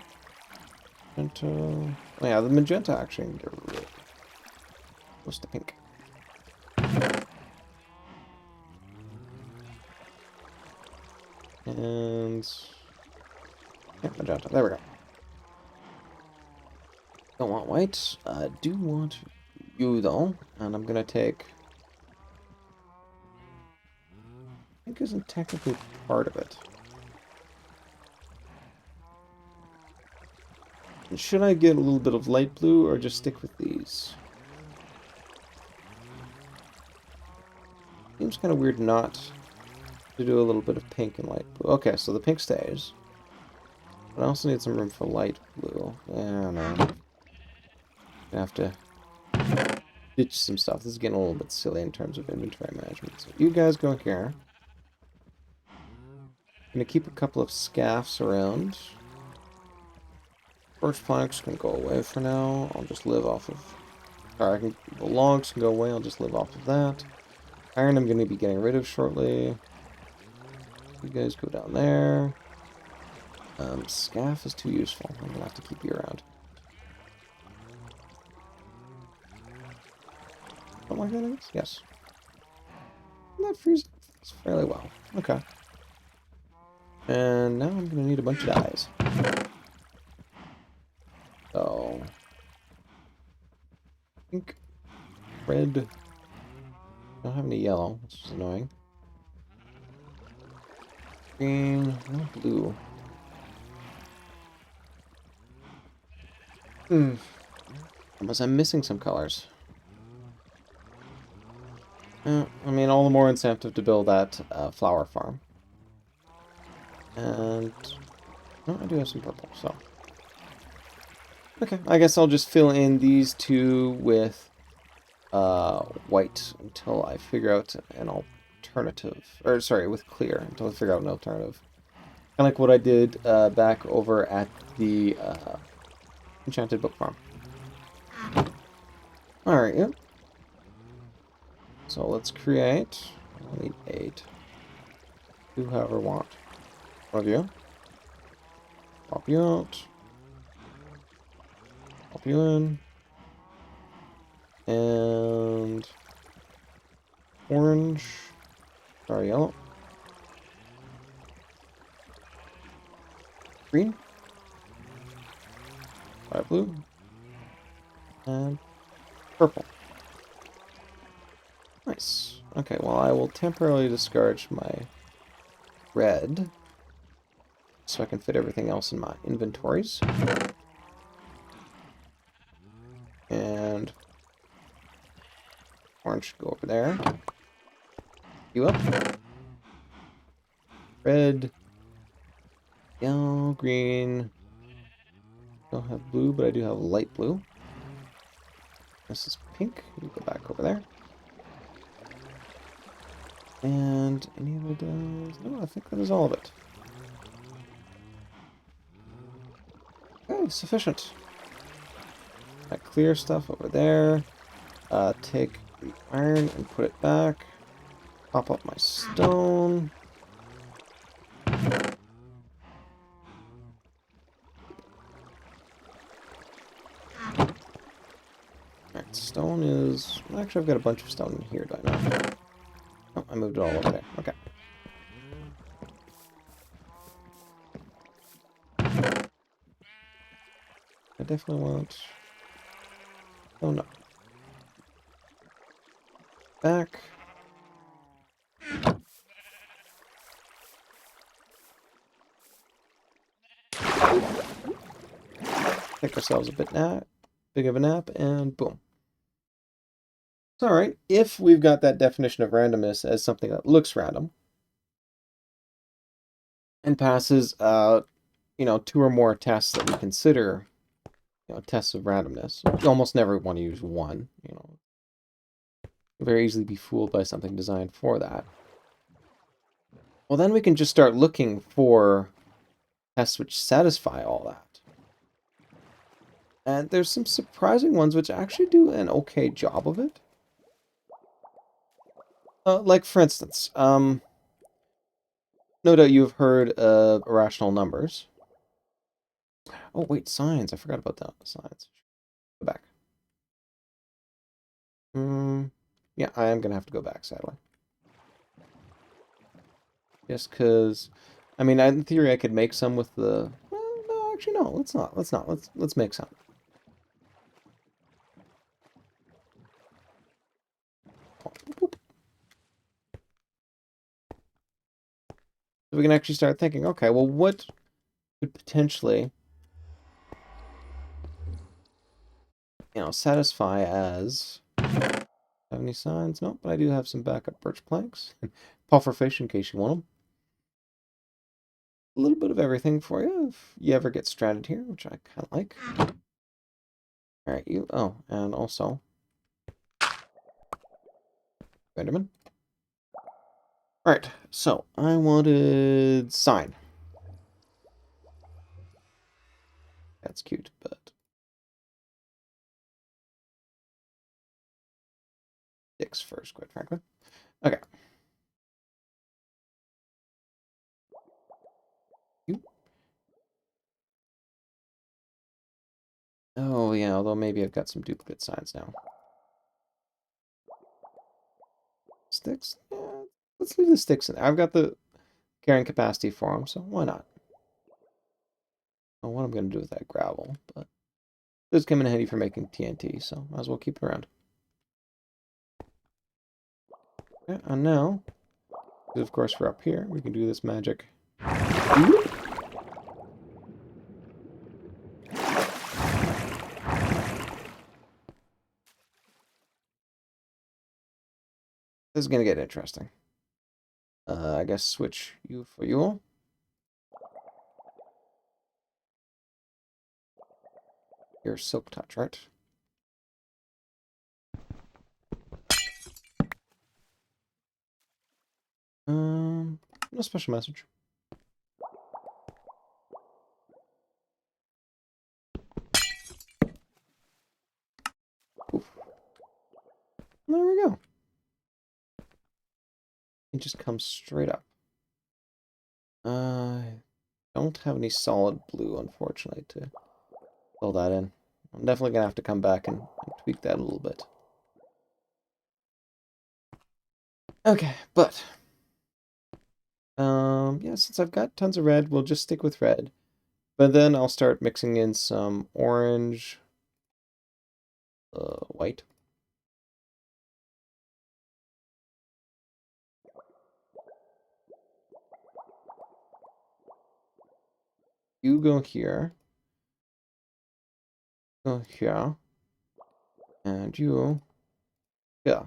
Magenta. Oh, yeah, the magenta actually can get rid of. What's the pink? And yeah, magenta. There we go. Don't want white. I do want you though, and I'm gonna take. Pink isn't technically part of it. Should I get a little bit of light blue or just stick with these? Seems kind of weird not to do a little bit of pink and light blue. Okay, so the pink stays. But I also need some room for light blue. Yeah, no. I have to ditch some stuff. This is getting a little bit silly in terms of inventory management. So you guys go here. gonna keep a couple of scaffs around. Birch planks can go away for now. I'll just live off of... Alright, the logs can go away. I'll just live off of that. Iron I'm going to be getting rid of shortly. You guys go down there. Scaff is too useful. I'm going to have to keep you around. Something like that, I guess? Yes. That freezes fairly well. Okay. And now I'm going to need a bunch of dyes. So... pink, red... don't have any yellow, which is annoying. Green, no blue. Unless I'm missing some colors. I mean, all the more incentive to build that flower farm. And... oh, I do have some purple, so... okay, I guess I'll just fill in these two with white until I figure out an alternative. Or, sorry, with clear until I figure out an alternative. Kind of like what I did back over at the Enchanted Book Farm. Alright, yep. So let's create... I need 8. Whoever want. One of you. Pop you out. Pop you in. And... orange. Sorry, yellow. Green. Light blue. And purple. Nice. Okay, well, I will temporarily discard my red so I can fit everything else in my inventories. And orange should go over there. You up. Red. Yellow, green. Don't have blue, but I do have light blue. This is pink. You go back over there. And any of it does... no, I think that is all of it. Okay, sufficient. That clear stuff over there. Take the iron and put it back. Pop up my stone. Alright, stone is... actually, I've got a bunch of stone in here, do I not? Oh, I moved it all over there. Okay. I definitely want... oh, no. Back. Take ourselves a bit big of a nap, and boom. Alright, if we've got that definition of randomness as something that looks random, and passes, you know, 2 or more tests that we consider, you know, tests of randomness. You almost never want to use 1, you know. You'll very easily be fooled by something designed for that. Well, then we can just start looking for tests which satisfy all that. And there's some surprising ones which actually do an okay job of it. Like, for instance, no doubt you've heard of irrational numbers. Oh, wait, signs. I forgot about that. Signs. Go back. Yeah, I am going to have to go back, sadly. Just because... I mean, in theory, I could make some with the... well, no, actually, no. Let's not. Let's not. Let's make some. So we can actually start thinking, okay, well, what could potentially, you know, satisfy as... have any signs? Nope, but I do have some backup birch planks. Puffer fish in case you want them. A little bit of everything for you if you ever get stranded here, which I kind of like. Alright, you... oh, and also... Benjamin. Alright, so I wanted sign. That's cute, but sticks first, quite frankly. Okay. You. Oh, yeah, although maybe I've got some duplicate signs now. Sticks? Yeah, let's leave the sticks in there. I've got the carrying capacity for them, so why not? I don't know what I'm going to do with that gravel, but this came in handy for making TNT, so might as well keep it around. Okay, and now, of course we're up here, we can do this magic. This is going to get interesting. I guess switch you for you. Your silk touch, right? No special message. Oof. There we go. It just comes straight up. I don't have any solid blue, unfortunately, to fill that in. I'm definitely gonna have to come back and tweak that a little bit. Okay, but yeah, since I've got tons of red, we'll just stick with red. But then I'll start mixing in some orange, white. You go here. Go here. And you. Yeah.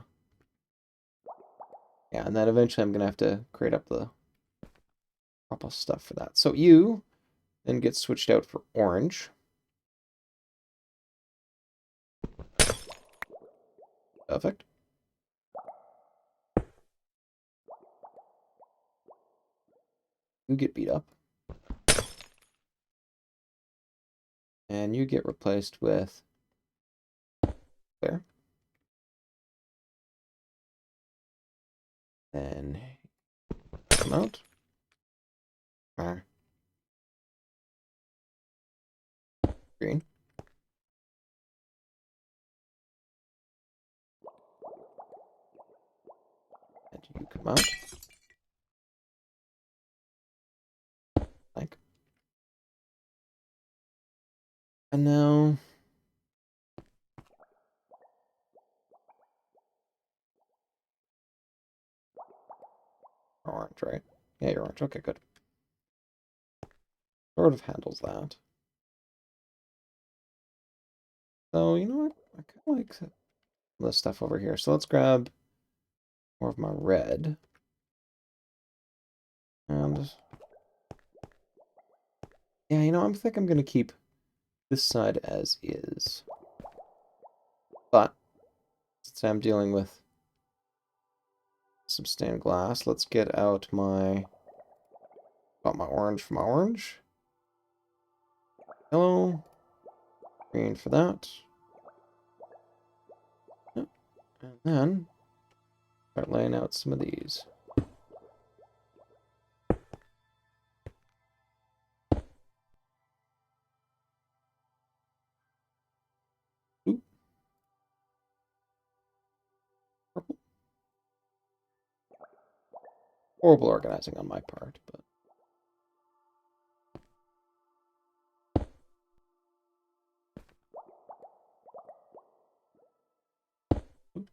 Yeah, and then eventually I'm gonna have to create up the proper stuff for that. So you then get switched out for orange. Perfect. You get beat up. And you get replaced with there. Then come out. Green. And you come out. Like. And now orange, right? Yeah, you're orange. Okay, good. Sort of handles that. So, you know what? I kind of like this stuff over here. So let's grab more of my red. And yeah, you know, I think I'm going to keep this side as is. But since I'm dealing with some stained glass, let's get out my orange for my orange. Yellow. Green for that. Yep. And then start laying out some of these. Ooh, purple. Horrible organizing on my part, but ooh,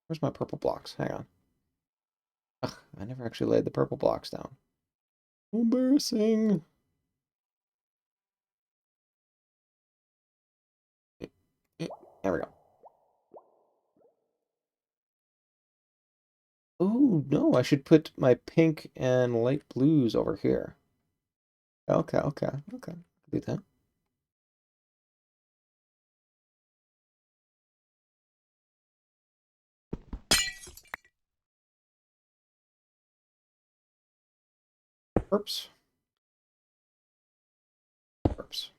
where's my purple blocks? Hang on. Ugh, I never actually laid the purple blocks down. Embarrassing. There we go. Oh, no, I should put my pink and light blues over here. Okay, okay, okay. Do that. Perps. Perps.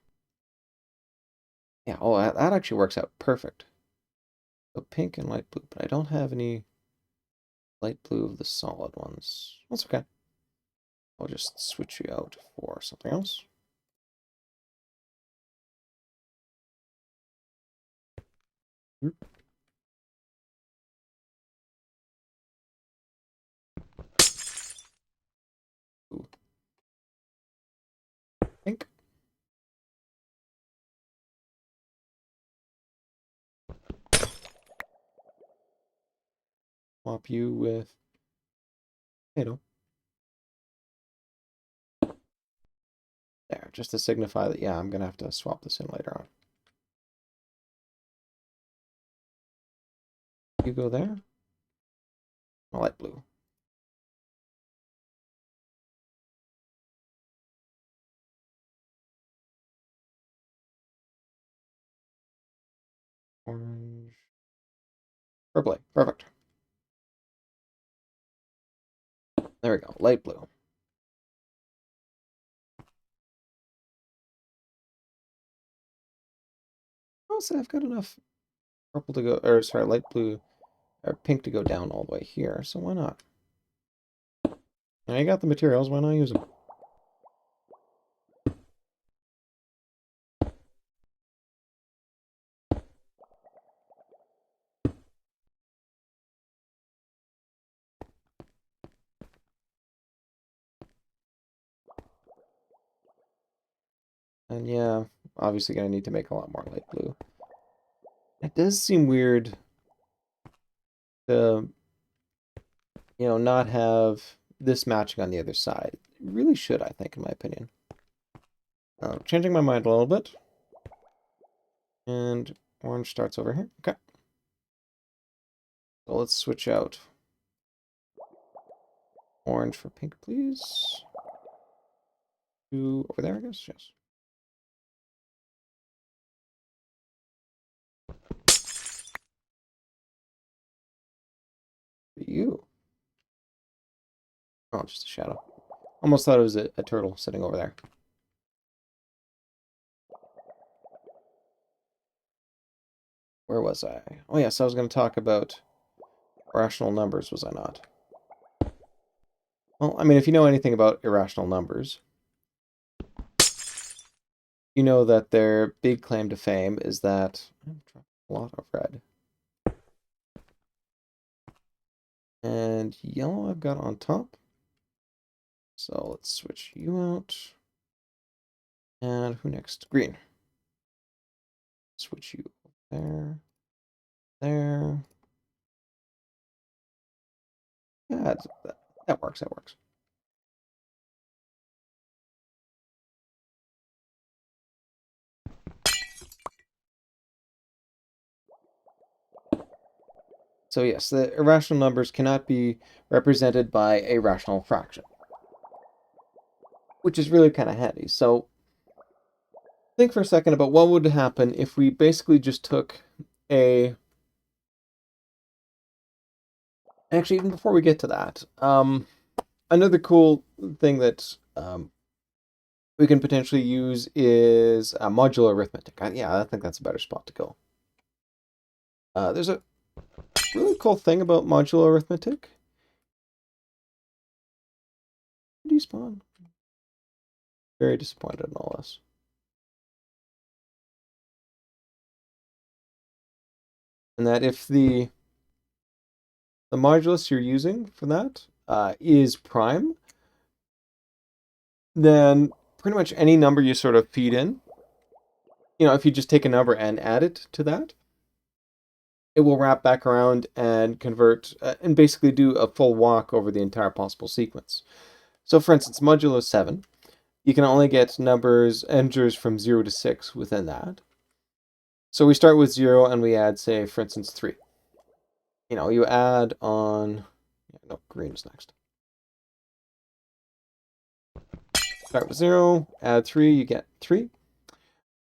Yeah, oh, that actually works out perfect. So pink and light blue, but I don't have any light blue of the solid ones. That's okay. I'll just switch you out for something else. Ooh. Pink. Swap you with potato. There, just to signify that, yeah, I'm going to have to swap this in later on. You go there. Light blue. Orange. Purple. Perfect. There we go. Light blue. I'll say I've got enough purple to go, or sorry, light blue, or pink to go down all the way here, so why not? Now you got the materials, why not use them? And yeah, obviously gonna need to make a lot more light blue. It does seem weird to, not have this matching on the other side. It really should, I think, in my opinion. Changing my mind a little bit. And orange starts over here. Okay. So let's switch out orange for pink, please. To over there, I guess. Yes. For you. Oh, just a shadow. Almost thought it was a turtle sitting over there. Where was I? Oh, yes, I was going to talk about rational numbers, was I not? Well, I mean, if you know anything about irrational numbers, you know that their big claim to fame is that a lot of red. And yellow I've got on top. So let's switch you out. And who next? Green. Switch you there. There. Yeah, that works. That works. So yes, the irrational numbers cannot be represented by a rational fraction, which is really kind of handy. So think for a second about what would happen if we basically just took a... Actually, even before we get to that, another cool thing that we can potentially use is modular arithmetic. Yeah, I think that's a better spot to go. There's a really cool thing about modular arithmetic. Where do you spawn? Very disappointed in all this. And that if the modulus you're using for that is prime, then pretty much any number you sort of feed in, if you just take a number and add it to that, it will wrap back around and convert and basically do a full walk over the entire possible sequence. So for instance, modulo 7, you can only get integers from 0 to 6 within that. So we start with 0 and we add, say, for instance, 3. You add on... No, green is next. Start with 0, add 3, you get 3.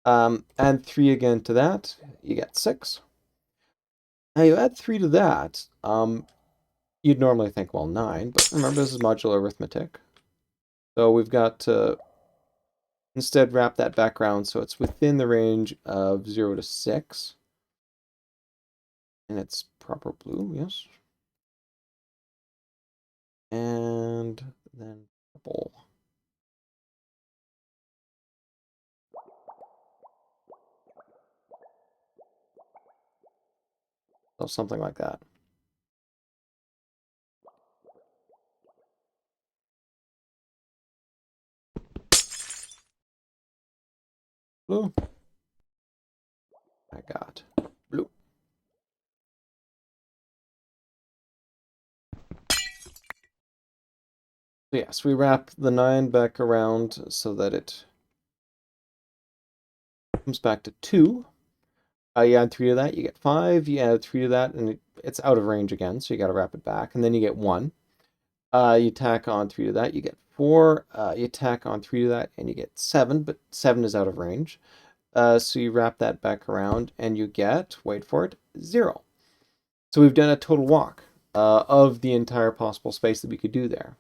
Add 3 again to that, you get 6. Now you add 3 to that, you'd normally think, well, 9, but remember this is modular arithmetic. So we've got to instead wrap that background so it's within the range of 0 to 6. And it's proper blue, yes. And then purple. So something like that. Blue. I got blue. So yes, we wrap the 9 back around so that it comes back to 2. You add 3 to that, you get 5. You add 3 to that, and it's out of range again, so you got to wrap it back. And then you get 1. You tack on 3 to that, you get 4. You tack on 3 to that, and you get 7, but 7 is out of range. So you wrap that back around, and you get, wait for it, 0. So we've done a total walk of the entire possible space that we could do there.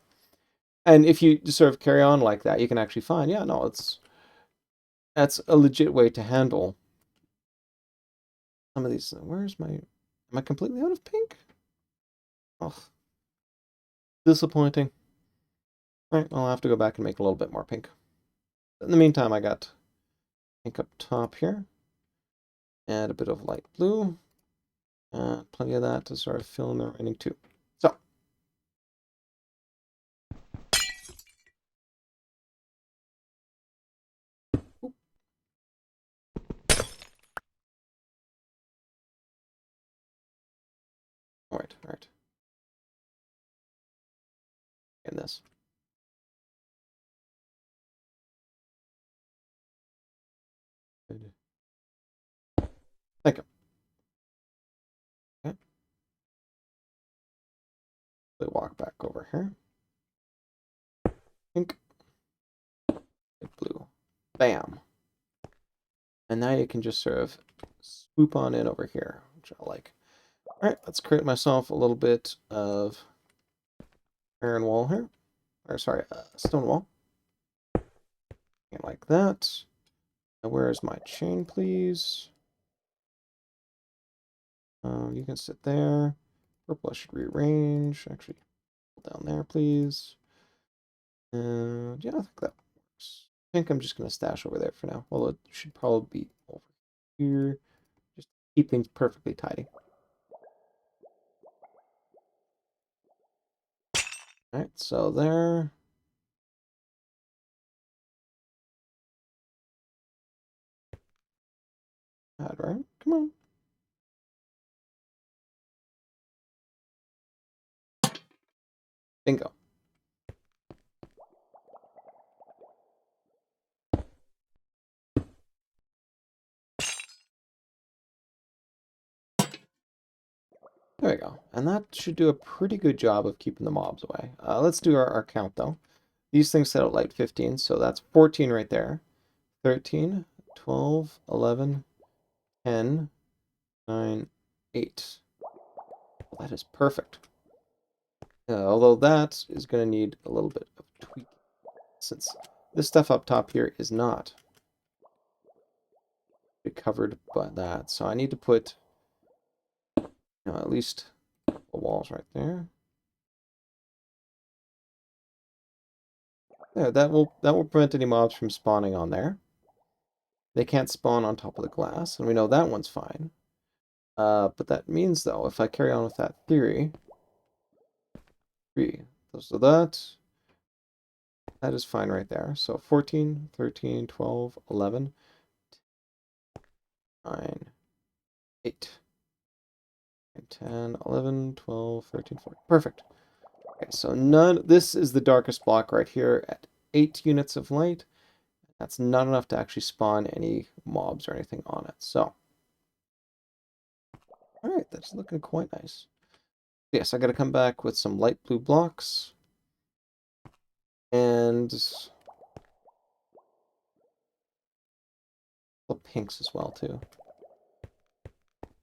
And if you just sort of carry on like that, you can actually find, yeah, no, that's a legit way to handle some of these. Where's my, am I completely out of pink? Oh, disappointing. All right, I'll have to go back and make a little bit more pink. In the meantime, I got pink up top here. Add a bit of light blue. Plenty of that to sort of fill in the remaining 2. So, all right. And this. Thank you. Okay. So walk back over here. Pink. Blue. Bam. And now you can just sort of swoop on in over here, which I like. All right, let's create myself a little bit of iron wall here. Or sorry, stone wall. Like that. Now where is my chain, please? You can sit there. Purple I should rearrange. Actually, down there, please. And yeah, I think that works. I think I'm just going to stash over there for now. Well, it should probably be over here. Just keep things perfectly tidy. All right, so there. Right? Come on. Bingo. There we go. And that should do a pretty good job of keeping the mobs away. Let's do our count, though. These things set out like 15, so that's 14 right there. 13, 12, 11, 10, 9, 8. Well, that is perfect. Although that is going to need a little bit of tweak, since this stuff up top here is not covered by that. So I need to put, at least the walls right there. There, that will prevent any mobs from spawning on there. They can't spawn on top of the glass, and we know that one's fine. But that means, though, if I carry on with that theory, 3, so that is fine right there. So 14, 13, 12, 11, 9, 8, 10, 11, 12, 13, 14. Perfect. Okay, so this is the darkest block right here at 8 units of light. That's not enough to actually spawn any mobs or anything on it. So, all right, that's looking quite nice. Yes, I got to come back with some light blue blocks. And the pinks as well, too.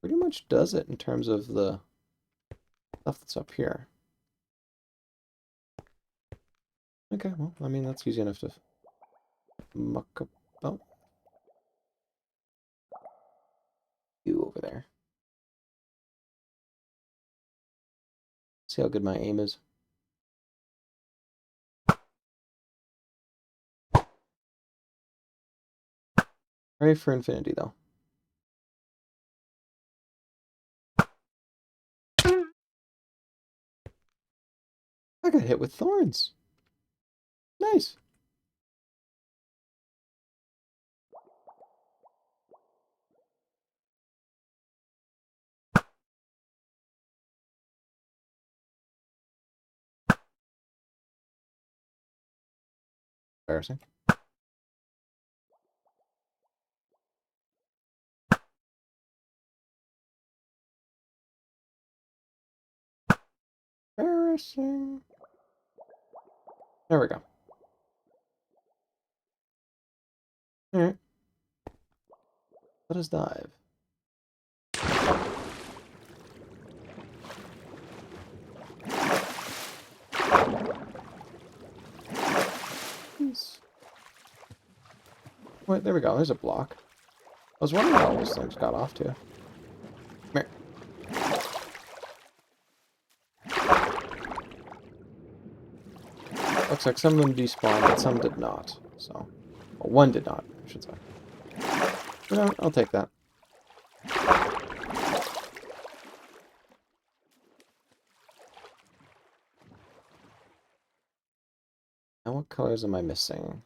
Pretty much does it in terms of the stuff that's up here. Okay, well, I mean, that's easy enough to muck up. Oh, you over there. See how good my aim is. Pray for infinity, though. I got hit with thorns. Nice. Embarrassing. Embarrassing. There we go. Alright. Let us dive. Peace. Wait, there we go. There's a block. I was wondering how those things got off to. Come here. Looks like some of them despawned, but some did not. So, well, one did not, I should say. No, I'll take that. Now, what colors am I missing?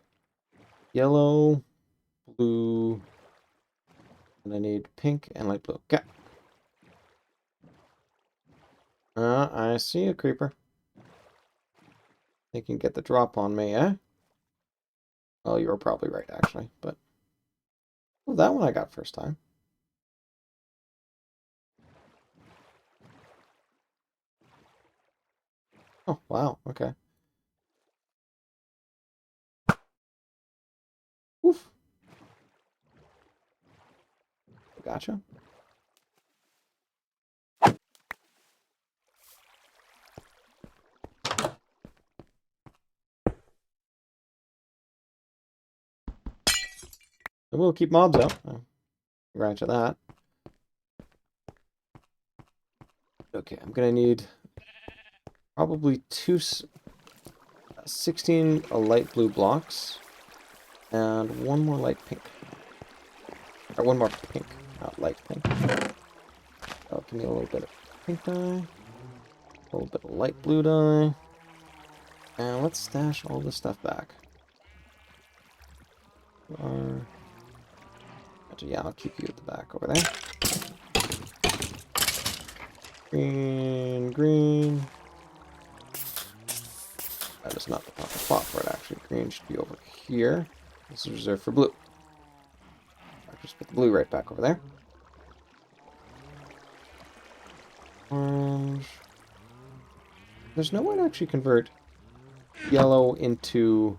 Yellow, blue, and I need pink and light blue. Okay. I see a creeper. They can get the drop on me, eh? Well, you were probably right, actually, but... Oh, that one I got first time. Oh, wow, okay. Oof. Gotcha. And we'll keep mobs out. Grant you that. Okay, I'm gonna need probably 16 light blue blocks and one more light pink. Or one more pink, not light pink. Oh, give me a little bit of pink dye, a little bit of light blue dye, and let's stash all this stuff back. Yeah, I'll keep you at the back over there. Green, green. That is not the proper spot for it, actually. Green should be over here. This is reserved for blue. I'll just put the blue right back over there. Orange. There's no way to actually convert yellow into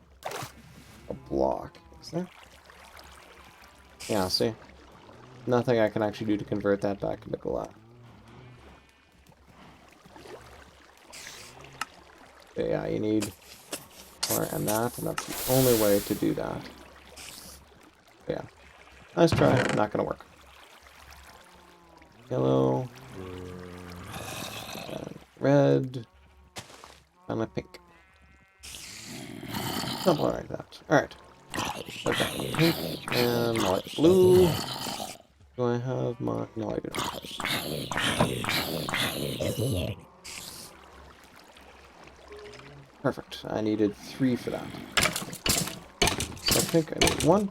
a block, is there? Yeah, see? Nothing I can actually do to convert that back into glass. But yeah, you need more and that's the only way to do that. But yeah. Nice try, not gonna work. Yellow. And red. And a pink. Something like that. Alright. Okay, pink and light blue. Do I have my... No, I do not. Perfect. I needed 3 for that. So I think I need 1.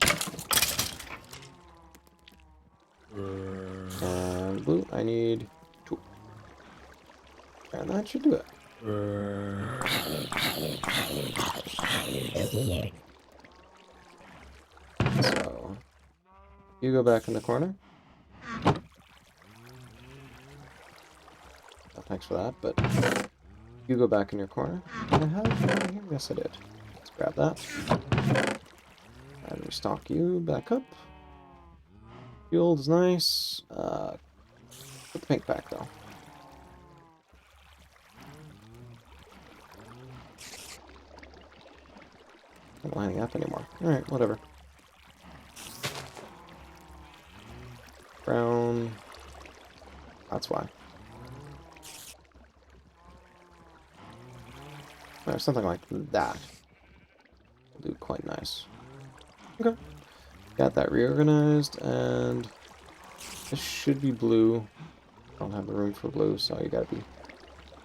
And blue, I need 2. And that should do it. So, you go back in the corner. Oh, thanks for that, but you go back in your corner. Did I have it over here? Yes, I did. Let's grab that. And restock you back up. Fuel is nice. Put the pink back, though. Not lining up anymore. Alright, whatever. Brown. That's why. Or something like that. Will do quite nice. Okay. Got that reorganized, and this should be blue. Don't have the room for blue, so you gotta be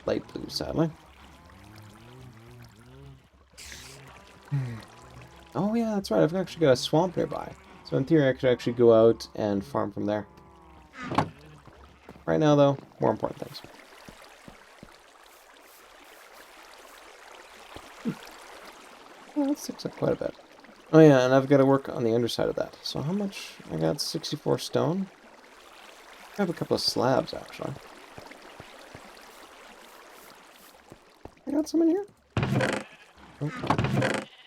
light blue, sadly. Oh yeah, that's right. I've actually got a swamp nearby. So in theory, I could actually go out and farm from there. Right now, though, more important things. Well, that sticks up quite a bit. Oh yeah, and I've got to work on the underside of that. So how much? I got 64 stone. I have a couple of slabs, actually. I got some in here?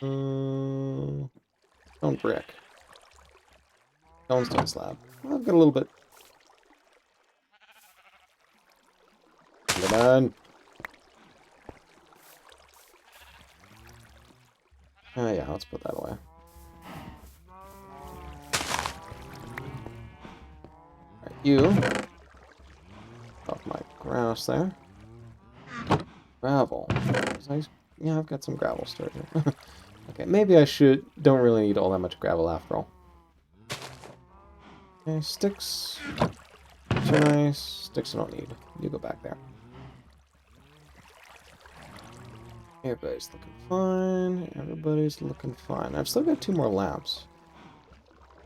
Oh. Stone brick. Stone slab. Well, I've got a little bit. We're done. Oh yeah, let's put that away. Alright, you. Off my grass there. Gravel. Yeah, I've got some gravel stored here. Okay, maybe I don't really need all that much gravel after all. Okay, sticks. Sticks are nice. Sticks I don't need. You go back there. Everybody's looking fine. Everybody's looking fine. I've still got 2 more lamps.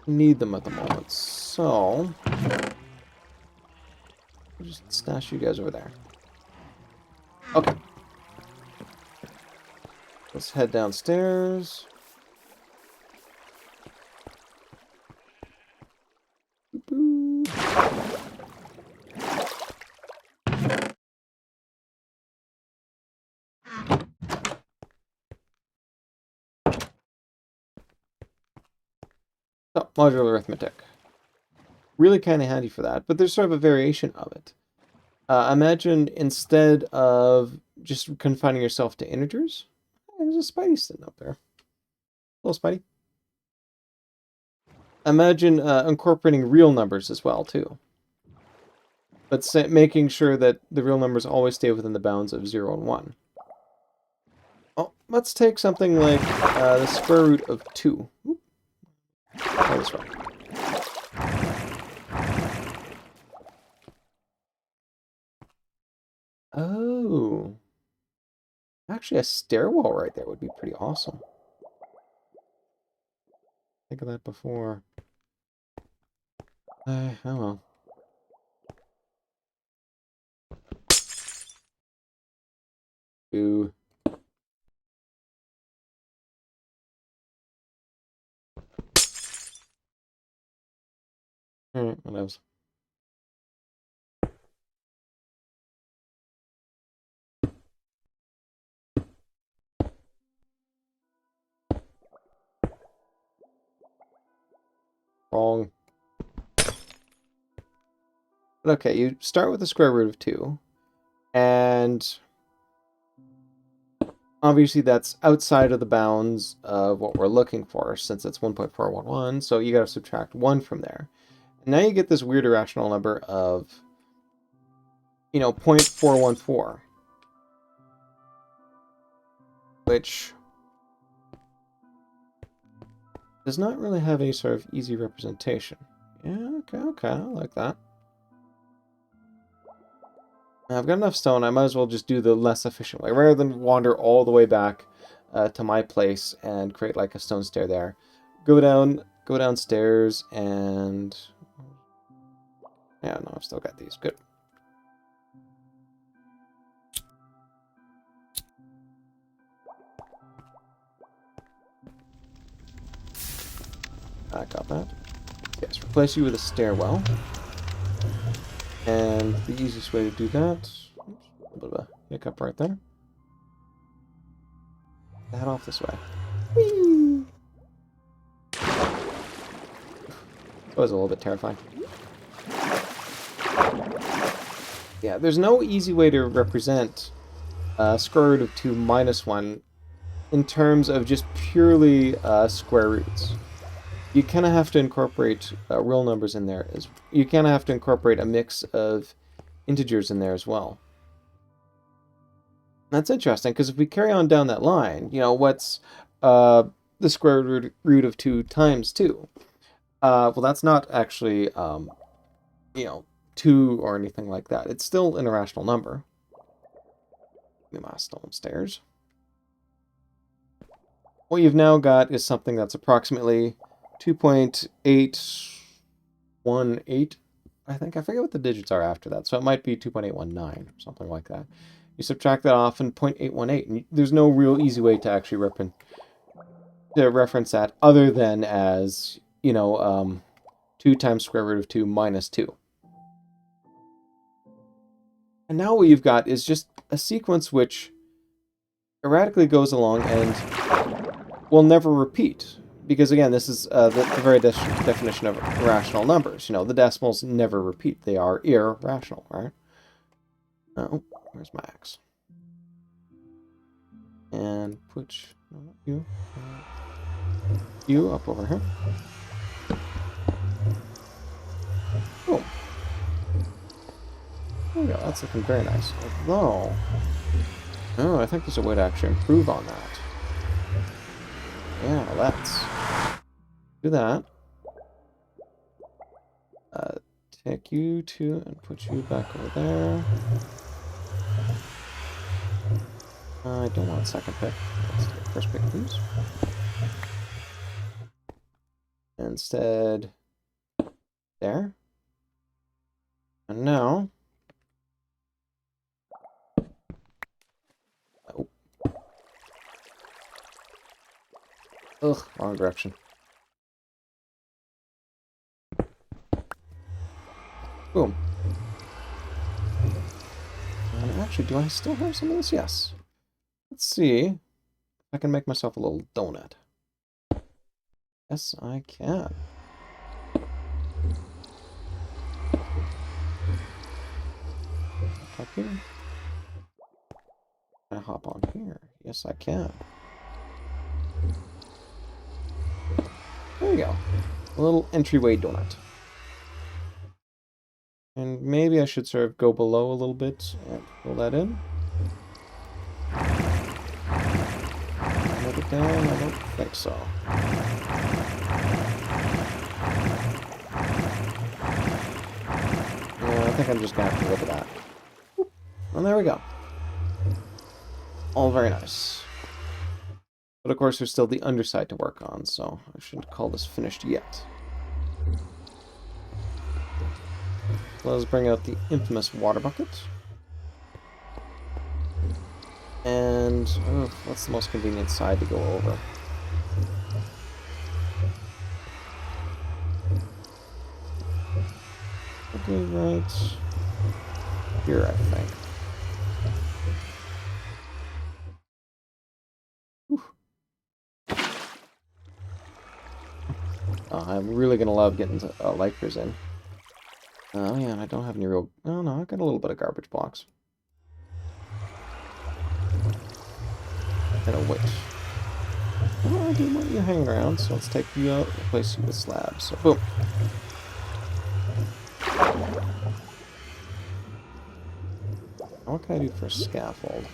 Need them at the moment, so I'll just stash you guys over there. Okay. Let's head downstairs. Boop. So, modular arithmetic. Really kind of handy for that, but there's sort of a variation of it. Imagine instead of just confining yourself to integers, there's a Spidey sitting up there. Hello, Spidey. Imagine incorporating real numbers as well, too. But making sure that the real numbers always stay within the bounds of 0 and 1. Oh, let's take something like the square root of 2. Oop. Oh, this way. Oh. Actually, a stairwell right there would be pretty awesome. Think of that before. Oh well. Ooh. Alright, what else? Wrong. But okay, you start with the square root of 2. And obviously that's outside of the bounds of what we're looking for, since it's 1.411, so you gotta subtract 1 from there. And now you get this weird irrational number of, 0.414. Which does not really have any sort of easy representation. Yeah, okay, I like that. I've got enough stone, I might as well just do the less efficient way. Rather than wander all the way back to my place and create like a stone stair there. Go downstairs and... Yeah, no, I've still got these. Good. I got that. Yes, replace you with a stairwell. And the easiest way to do that... Oops, a bit of a hiccup right there. Head off this way. Whee! That was a little bit terrifying. Yeah, there's no easy way to represent square root of 2 minus 1 in terms of just purely square roots. You kind of have to incorporate real numbers in there. You kind of have to incorporate a mix of integers in there as well. That's interesting, because if we carry on down that line, what's the square root of 2 times 2? Well, that's not actually, 2 or anything like that. It's still an irrational number. We must stone stairs. What you've now got is something that's approximately 2.818, I think. I forget what the digits are after that, so it might be 2.819 or something like that. You subtract that off and 0.818, and there's no real easy way to actually reference that other than as, 2 times square root of 2 minus 2. And now what you've got is just a sequence which erratically goes along and will never repeat. Because again, this is the very definition of irrational numbers. The decimals never repeat. They are irrational, right? Oh, where's my axe? And put you up over here. Boom. There we go. That's looking very nice. Although, oh, I think there's a way to actually improve on that. Yeah, let's do that. Take you to and put you back over there. I don't want a second pick. Let's take first pick, please. Instead, there. And now, oh. Ugh, wrong direction. Boom. And actually, do I still have some of this? Yes. Let's see if I can make myself a little donut. Yes, I can. Up here. Can I hop on here? Yes, I can. There we go. A little entryway donut. And maybe I should sort of go below a little bit and pull that in. Let it down? I don't think so. Yeah, I think I'm just going to have to look at that. And there we go. All very nice. But of course, there's still the underside to work on, so I shouldn't call this finished yet. Let's bring out the infamous water bucket. And what's the most convenient side to go over? Okay, right here, I think. I'm really gonna love getting lifers in. Oh yeah, and I don't have any real... Oh no, I've got a little bit of garbage blocks. And a witch. Oh, I didn't want you hanging around, so let's take you out and replace you with slabs. So, boom. What can I do for a scaffold?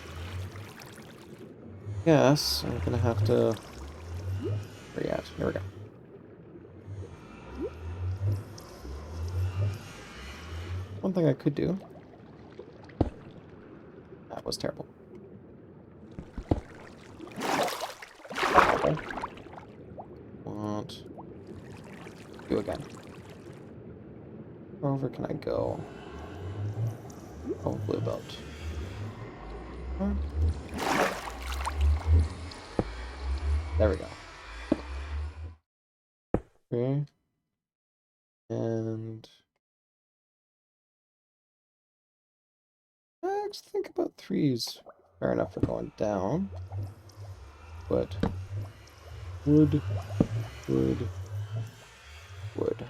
Yes, I'm gonna have to... Where you at? Here we go. One thing I could do... That was terrible. Want... Do again. Where over can I go? Probably about... There we go. Okay. And... I actually think about 3's fair enough for going down. But... Wood. Wood. Wood.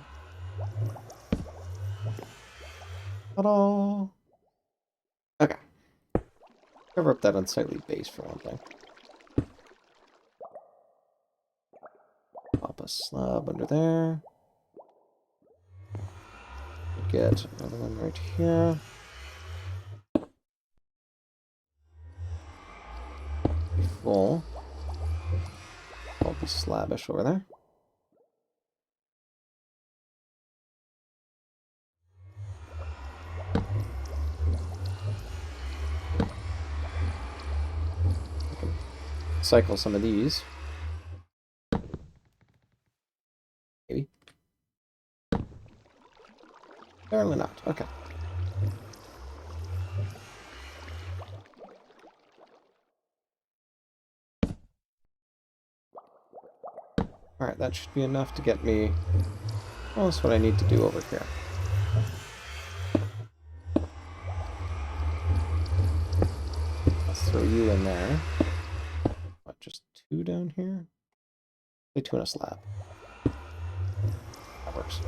Ta-da! Okay. Cover up that unsightly base for one thing. slab under there. Get another one right here. Be full. I'll be slabish over there. Cycle some of these. Maybe. Apparently not. Okay. Alright, that should be enough to get me almost what I need to do over here. Let's throw you in there. What, just 2 down here? Say 2 in a slab. That works.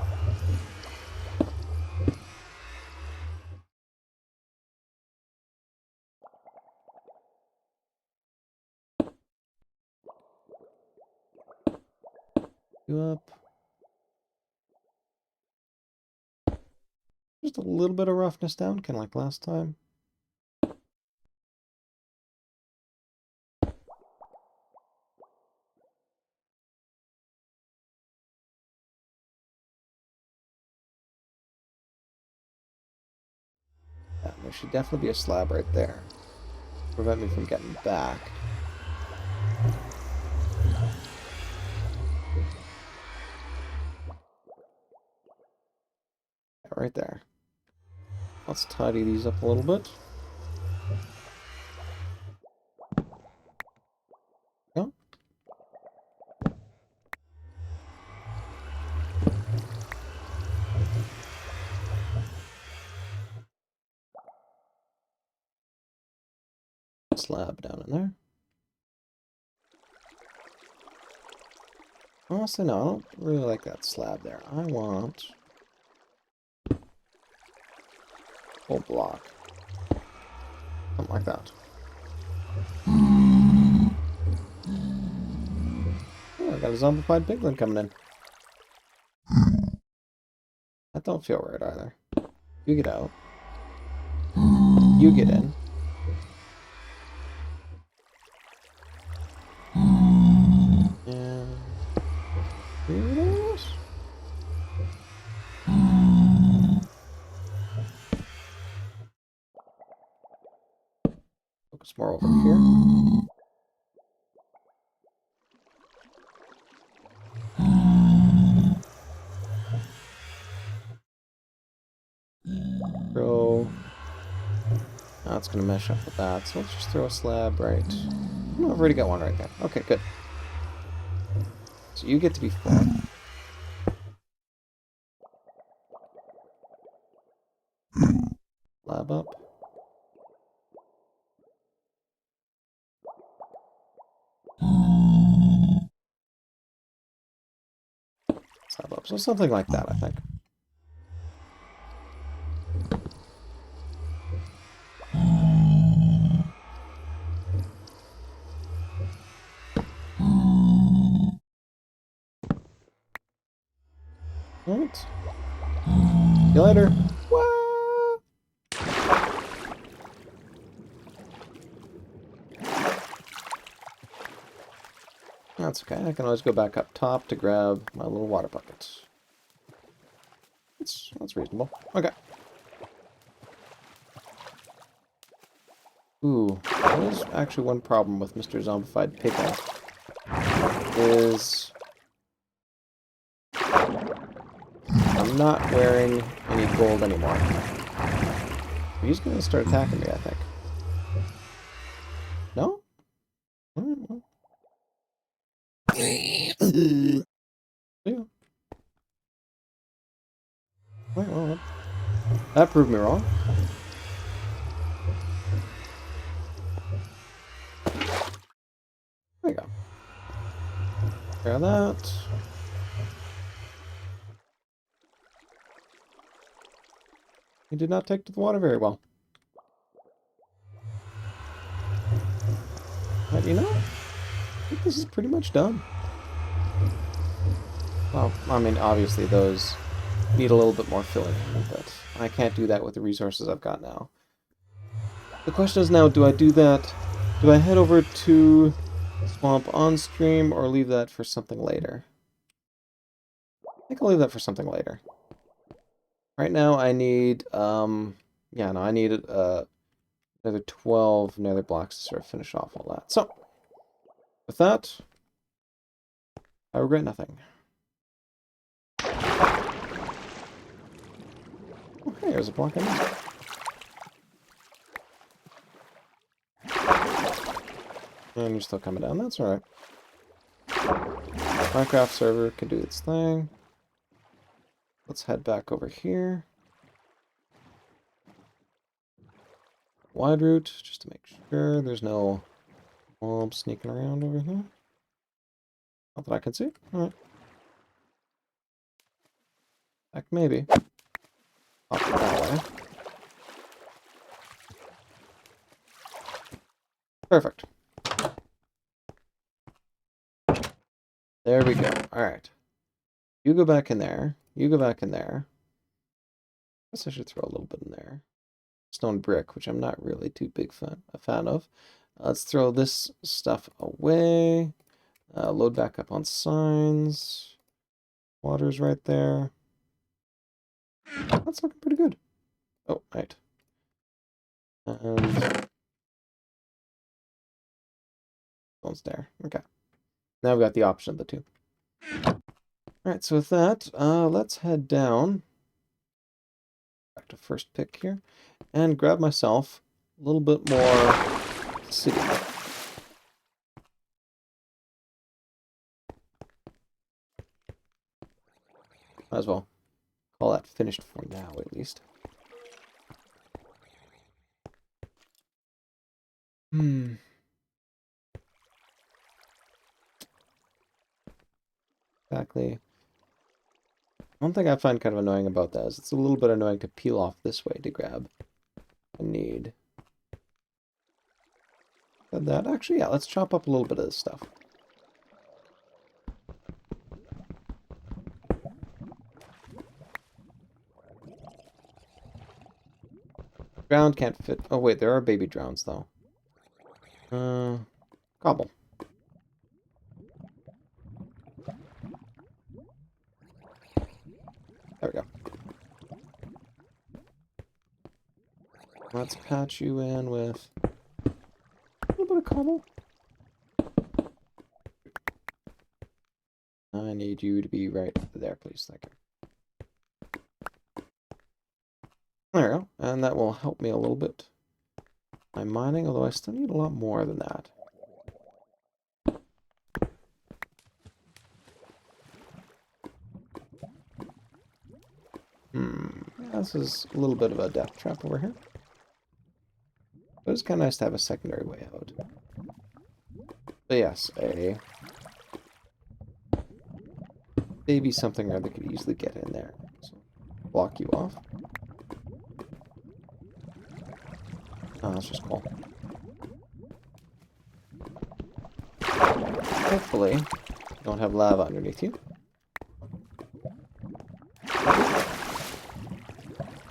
You up. Just a little bit of roughness down, kind of like last time. Yeah, there should definitely be a slab right there. Prevent me from getting back. Yeah, right there. Let's tidy these up a little bit. Go. Slab down in there. Honestly, no, I don't really like that slab there. I want whole block. Something like that. Oh, I got a zombified piglin coming in. That don't feel right either. You get out. You get in. And here it is. Focus more over here. Throw. Now it's gonna mesh up with that, so let's just throw a slab right. No, I've already got one right there. Okay, good. So you get to be full. Slab up. Slab up. So something like that, I think. Alright. See you later. What? That's okay. I can always go back up top to grab my little water buckets. That's reasonable. Okay. Ooh, there's actually one problem with Mr. Zombified Piglin. Is I'm not wearing any gold anymore. He's gonna start attacking me, I think. No? Alright, well. Yeah. Alright, well, that proved me wrong. There you go. Grab that. He did not take to the water very well. But you know, I think this is pretty much done. Well, I mean, obviously those need a little bit more filling in, but I can't do that with the resources I've got now. The question is now, do I do that? Do I head over to the swamp on stream or leave that for something later? I think I'll leave that for something later. Right now I need, yeah, no, I need another 12 nether blocks to sort of finish off all that. So, with that, I regret nothing. Oh, hey, there's a block I missed. And you're still coming down, that's alright. Minecraft server can do its thing. Let's head back over here. Wide route, just to make sure there's no mobs sneaking around over here. Not that I can see. Alright. Heck, maybe. Pop it that way. Perfect. There we go. Alright. You go back in there. You go back in there. I guess I should throw a little bit in there. Stone brick, which I'm not really too big a fan of. Let's throw this stuff away. Load back up on signs. Water's right there. That's looking pretty good. Oh, right. And stone's there. Okay. Now we've got the option of the two. Alright, so with that, let's head down. Back to first pick here. And grab myself a little bit more city. Might as well call that finished for now, at least. Exactly. One thing I find kind of annoying about that is it's a little bit annoying to peel off this way to grab a need. But that actually, yeah, let's chop up a little bit of this stuff. Drowned can't fit. Oh wait, there are baby drowns though. Cobble. There we go. Let's patch you in with a little bit of cobble. I need you to be right there, please. Thank you. There we go. And that will help me a little bit. My mining, although I still need a lot more than that. This is a little bit of a death trap over here. But it's kind of nice to have a secondary way out. But yes, a maybe something or other could easily get in there. So block you off. Oh, that's just cool. Hopefully, you don't have lava underneath you.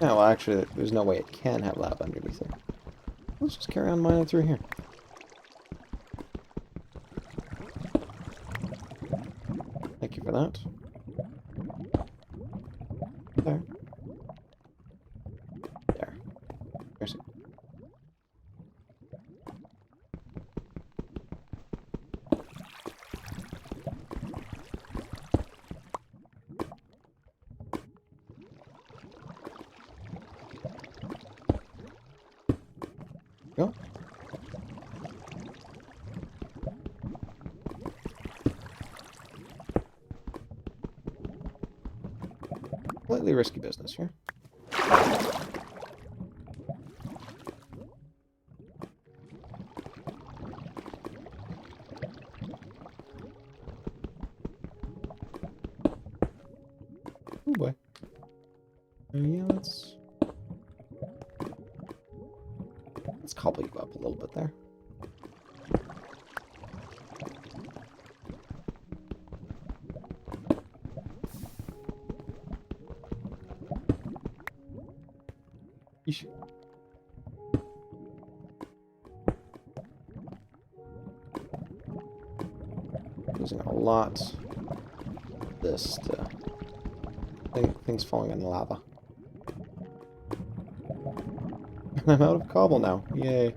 No, well, actually, there's no way it can have lava underneath it. Let's just carry on mining through here. Thank you for that. There. There. There's it. Go. Slightly risky business here. Oh boy. Yeah, let's cobble you up a little bit there. Eesh. Using a lot of this to things falling in the lava. I'm out of cobble now. Yay.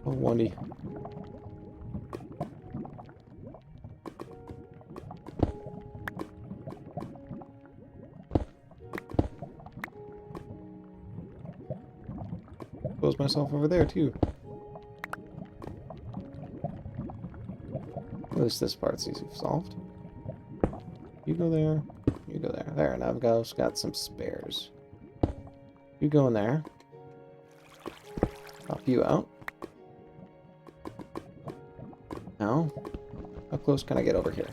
Oh, wondy. Close myself over there, too. At least this part's easy solved. You go there. You go there. There, and I've got some spares. You go in there. Pop you out. Now, how close can I get over here?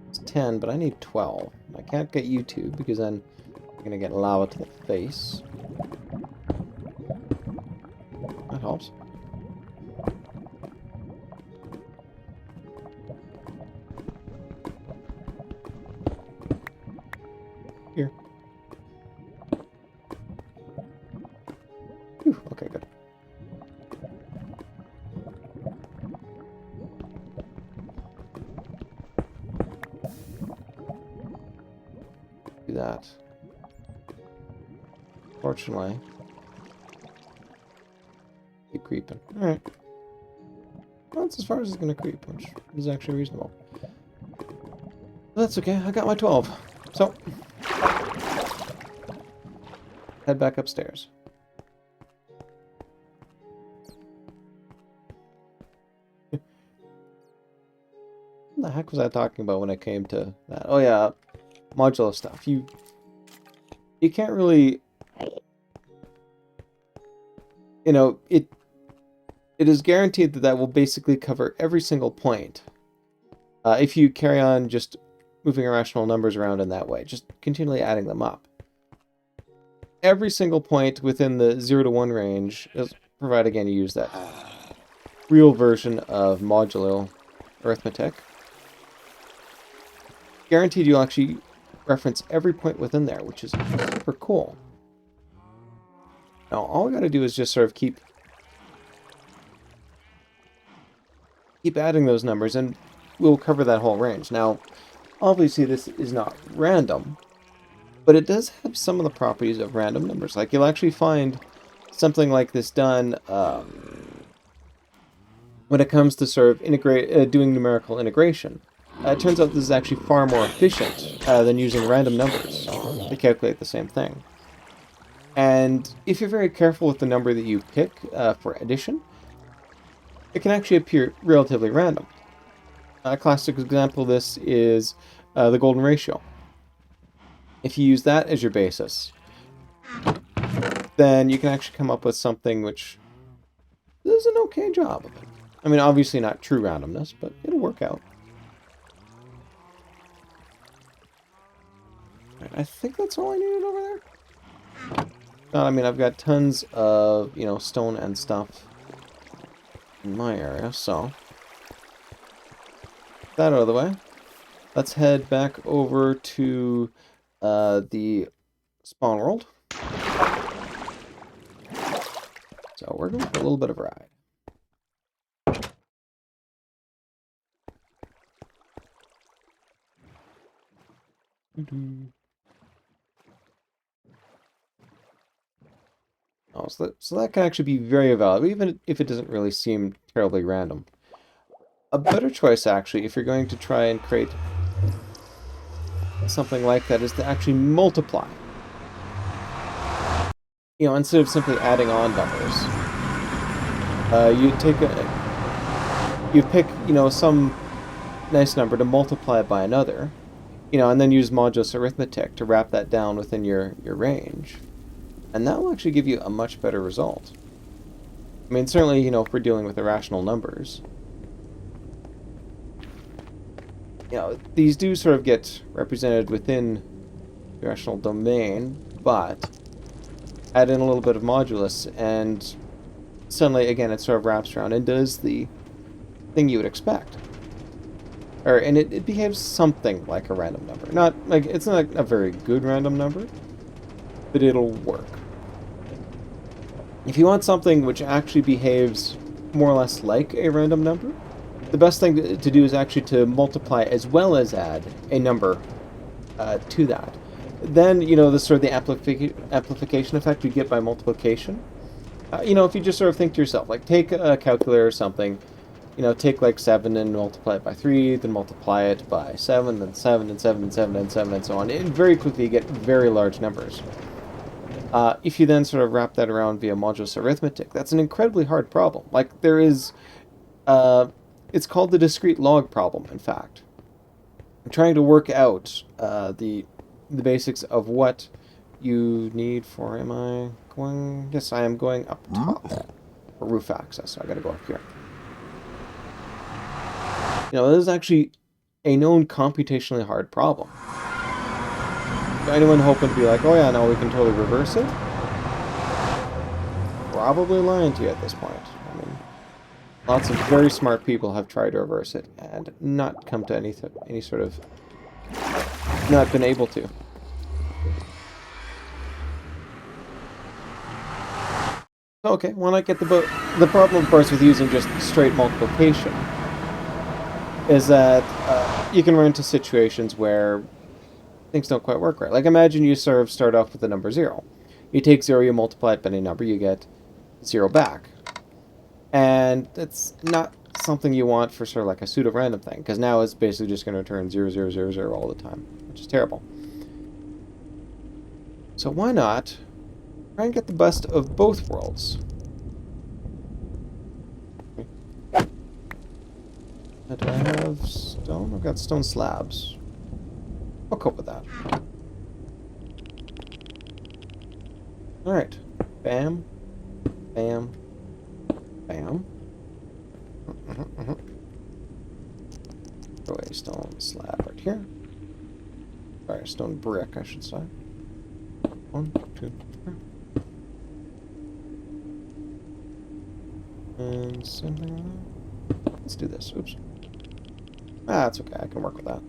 It's 10, but I need 12. I can't get you 2 because then I'm going to get lava to the face. That helps. Here. Whew, okay, good. Do that. Fortunately, keep creeping. Alright. Well, that's as far as it's going to creep, which is actually reasonable. That's okay, I got my 12. So, head back upstairs. What the heck was I talking about when it came to that? Oh yeah, modular stuff. You can't really, you know, it is guaranteed that will basically cover every single point. If you carry on just moving irrational numbers around in that way, just continually adding them up. Every single point within the 0 to 1 range, is provided again you use that real version of modulo arithmetic. Guaranteed you'll actually reference every point within there, which is super cool. Now all we gotta do is just sort of keep adding those numbers and we'll cover that whole range. Now, obviously this is not random, but it does have some of the properties of random numbers. Like you'll actually find something like this done when it comes to sort of doing numerical integration. It turns out this is actually far more efficient than using random numbers to calculate the same thing. And if you're very careful with the number that you pick for addition, it can actually appear relatively random. A classic example of this is the golden ratio. If you use that as your basis, then you can actually come up with something which does an okay job of it. I mean, obviously not true randomness, but it'll work out. I think that's all I needed over there. I mean, I've got tons of, you know, stone and stuff in my area, so that out of the way. Let's head back over to the spawn world. So we're going for a little bit of a ride. Oh, so that can actually be very valuable, even if it doesn't really seem terribly random. A better choice, actually, if you're going to try and create something like that, is to actually multiply. You know, instead of simply adding on numbers. You pick, you know, some nice number to multiply it by another, you know, and then use modulus arithmetic to wrap that down within your range. And that will actually give you a much better result. I mean, certainly, you know, if we're dealing with irrational numbers, you know, these do sort of get represented within the irrational domain, but add in a little bit of modulus, and suddenly, again, it sort of wraps around and does the thing you would expect. and it behaves something like a random number. Not like it's not a very good random number, but it'll work. If you want something which actually behaves more or less like a random number, the best thing to do is actually to multiply as well as add a number to that. Then, the sort of the amplification effect you get by multiplication. If you just sort of think to yourself, like take a calculator or something, take like 7 and multiply it by 3, then multiply it by 7, then 7, and 7, and 7, and 7, and so on. And very quickly you get very large numbers. If you then sort of wrap that around via modulus arithmetic, that's an incredibly hard problem. Like, there is... it's called the discrete log problem, in fact. I'm trying to work out the basics of what you need for... Am I going... Yes, I am going up top. For roof access, so I gotta go up here. This is actually a known computationally hard problem. Anyone hoping to be like, oh yeah, no, we can totally reverse it? Probably lying to you at this point. I mean, lots of very smart people have tried to reverse it and not come to any sort of... not been able to. Okay, when I get the problem, of course, with using just straight multiplication is that you can run into situations where things don't quite work right. Like, imagine you sort of start off with the number 0. You take 0, you multiply it by any number, you get 0 back. And that's not something you want for sort of like a pseudo-random thing, because now it's basically just going to return 0, 0, 0, 0 all the time, which is terrible. So why not try and get the best of both worlds? Do I have stone? I've got stone slabs. I'll cope with that. Alright. Bam. Bam. Bam. Throw a stone slab right here. Sorry, a stone brick, I should say. 1, 2, 3. And something like that. Let's do this. Oops. Ah, that's okay. I can work with that.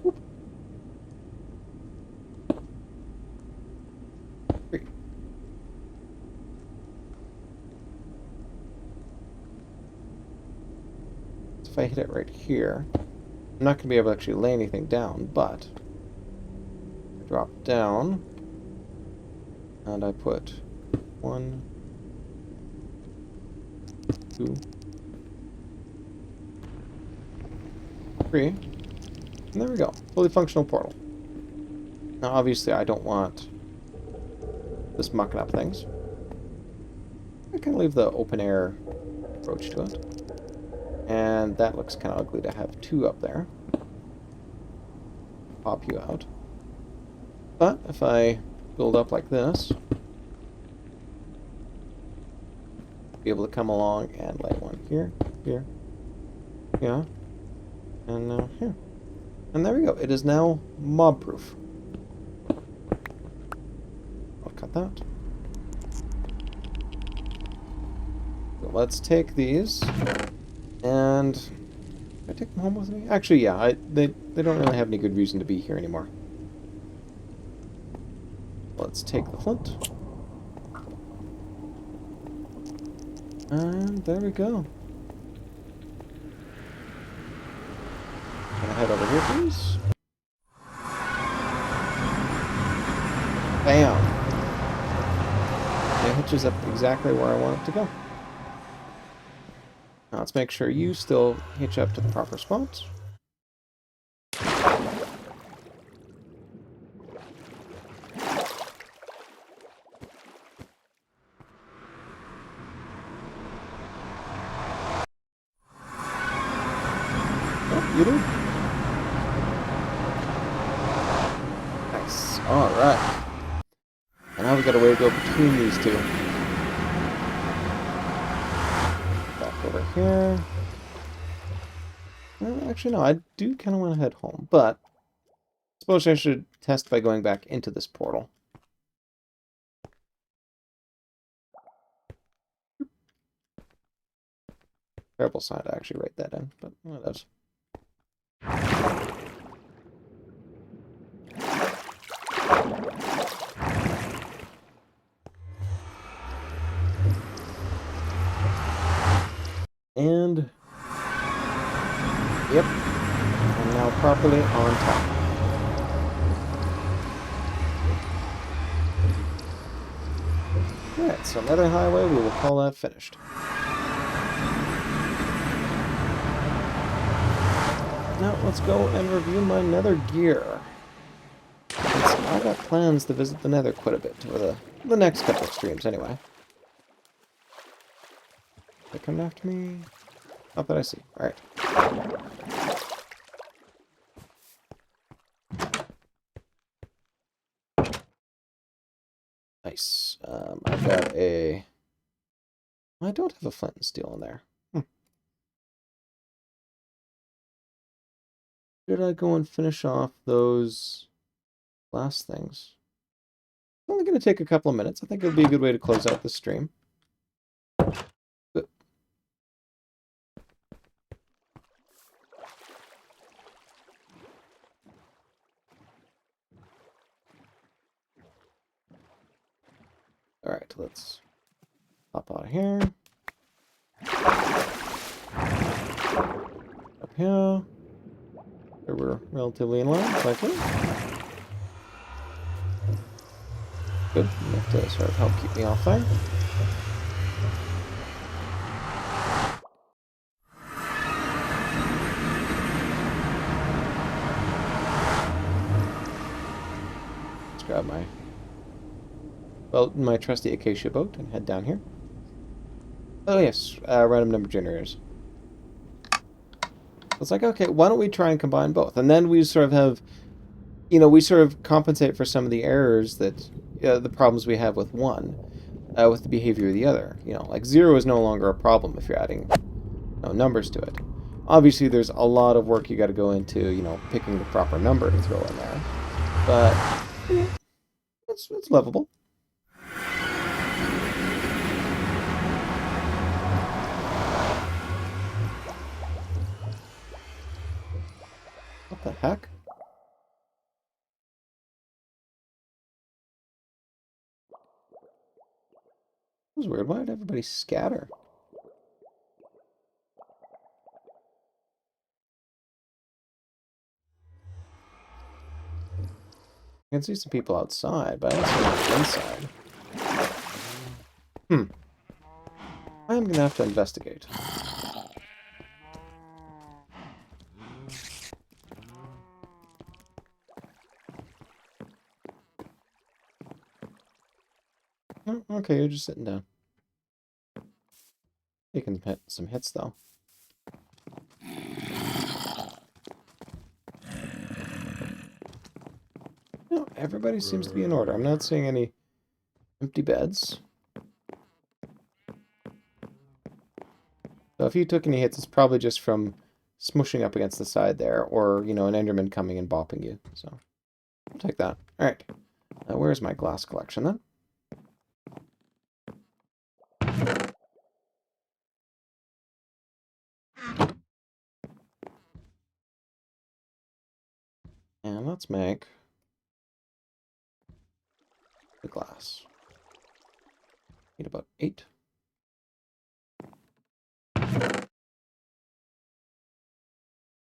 Whoop. 3. If I hit it right here, I'm not going to be able to actually lay anything down, but I drop down, and I put 1, 2, 3, and there we go. Fully functional portal. Now, obviously, I don't want this mucking up things. I can leave the open air approach to it. And that looks kind of ugly to have 2 up there. Pop you out. But if I build up like this, be able to come along and lay one here, here, yeah, and now here. And there we go. It is now mob-proof. I'll cut that. So let's take these, and can I take them home with me? Actually, yeah, they don't really have any good reason to be here anymore. Let's take the flint. And there we go. Can I head over here, please? Bam! It hitches up exactly where I want it to go. Now let's make sure you still hitch up to the proper spots. You do? Nice. Alright. And now we've got a way to go between these two. Back over here. Well, actually, no, I do kind of want to head home, but I suppose I should test by going back into this portal. Terrible sign to actually write that in, but whatever. And yep, I'm now properly on top. Alright, so Nether Highway, we will call that finished. Now let's go and review my Nether gear. I got plans to visit the Nether quite a bit over the next couple of streams anyway. They're coming after me. Not that I see. Alright. Nice. I've got a... I don't have a flint and steel in there. Should I go and finish off those last things? It's only going to take a couple of minutes. I think it'll be a good way to close out the stream. Good. Alright, let's hop out of here. Up here. There we're relatively in line. Thank you. Good. Enough to sort of help keep me off there. Let's grab my trusty acacia boat and head down here. Oh yes, random number generators. It's like, okay, why don't we try and combine both? And then we sort of have, we sort of compensate for some of the errors that, the problems we have with one, with the behavior of the other. Like 0 is no longer a problem if you're adding numbers to it. Obviously, there's a lot of work you got to go into, picking the proper number to throw in there. But, it's lovable. What the heck? That was weird. Why did everybody scatter? I can see some people outside, but I don't see them inside. I'm gonna have to investigate. Oh, okay, you're just sitting down. Taking some hits, though. No, everybody seems to be in order. I'm not seeing any empty beds. So if you took any hits, it's probably just from smushing up against the side there, or, an Enderman coming and bopping you. So, I'll take that. Alright. Where's my glass collection, then? And let's make the glass. Need about 8.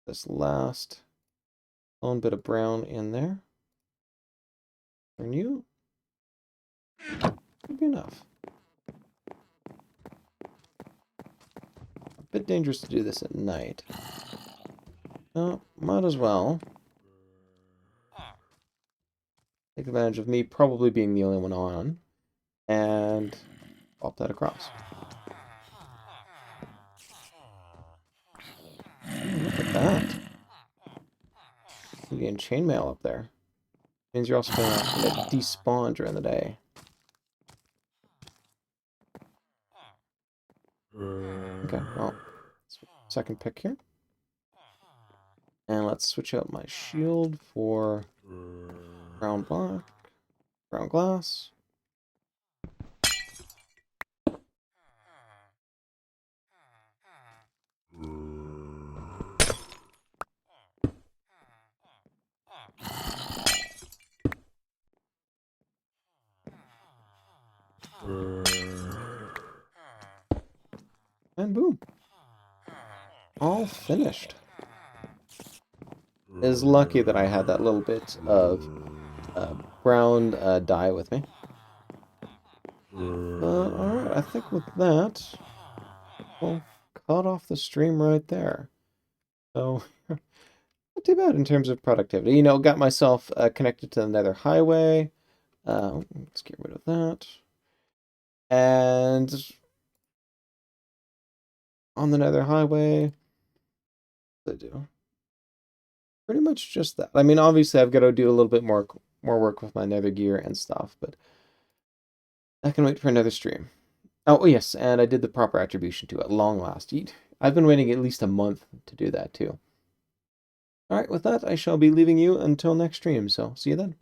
This last lone bit of brown in there. Turn you. Should be enough. A bit dangerous to do this at night. No, might as well take advantage of me probably being the only one on and pop that across. Ooh, look at that. You're getting chainmail up there. Means you're also going to get despawn during the day. Okay, well, second pick here. And let's switch out my shield for brown black, brown glass. And boom, all finished. It is lucky that I had that little bit of brown dye with me. But alright, I think with that, we'll cut off the stream right there. So, not too bad in terms of productivity. You know, got myself connected to the Nether Highway. Let's get rid of that. And on the Nether Highway, what do I do? Pretty much just that. I mean, obviously, I've got to do a little bit more work with my Nether gear and stuff, but I can wait for another stream. Oh, yes, and I did the proper attribution to it, long last. I've been waiting at least a month to do that, too. Alright, with that, I shall be leaving you until next stream, so see you then.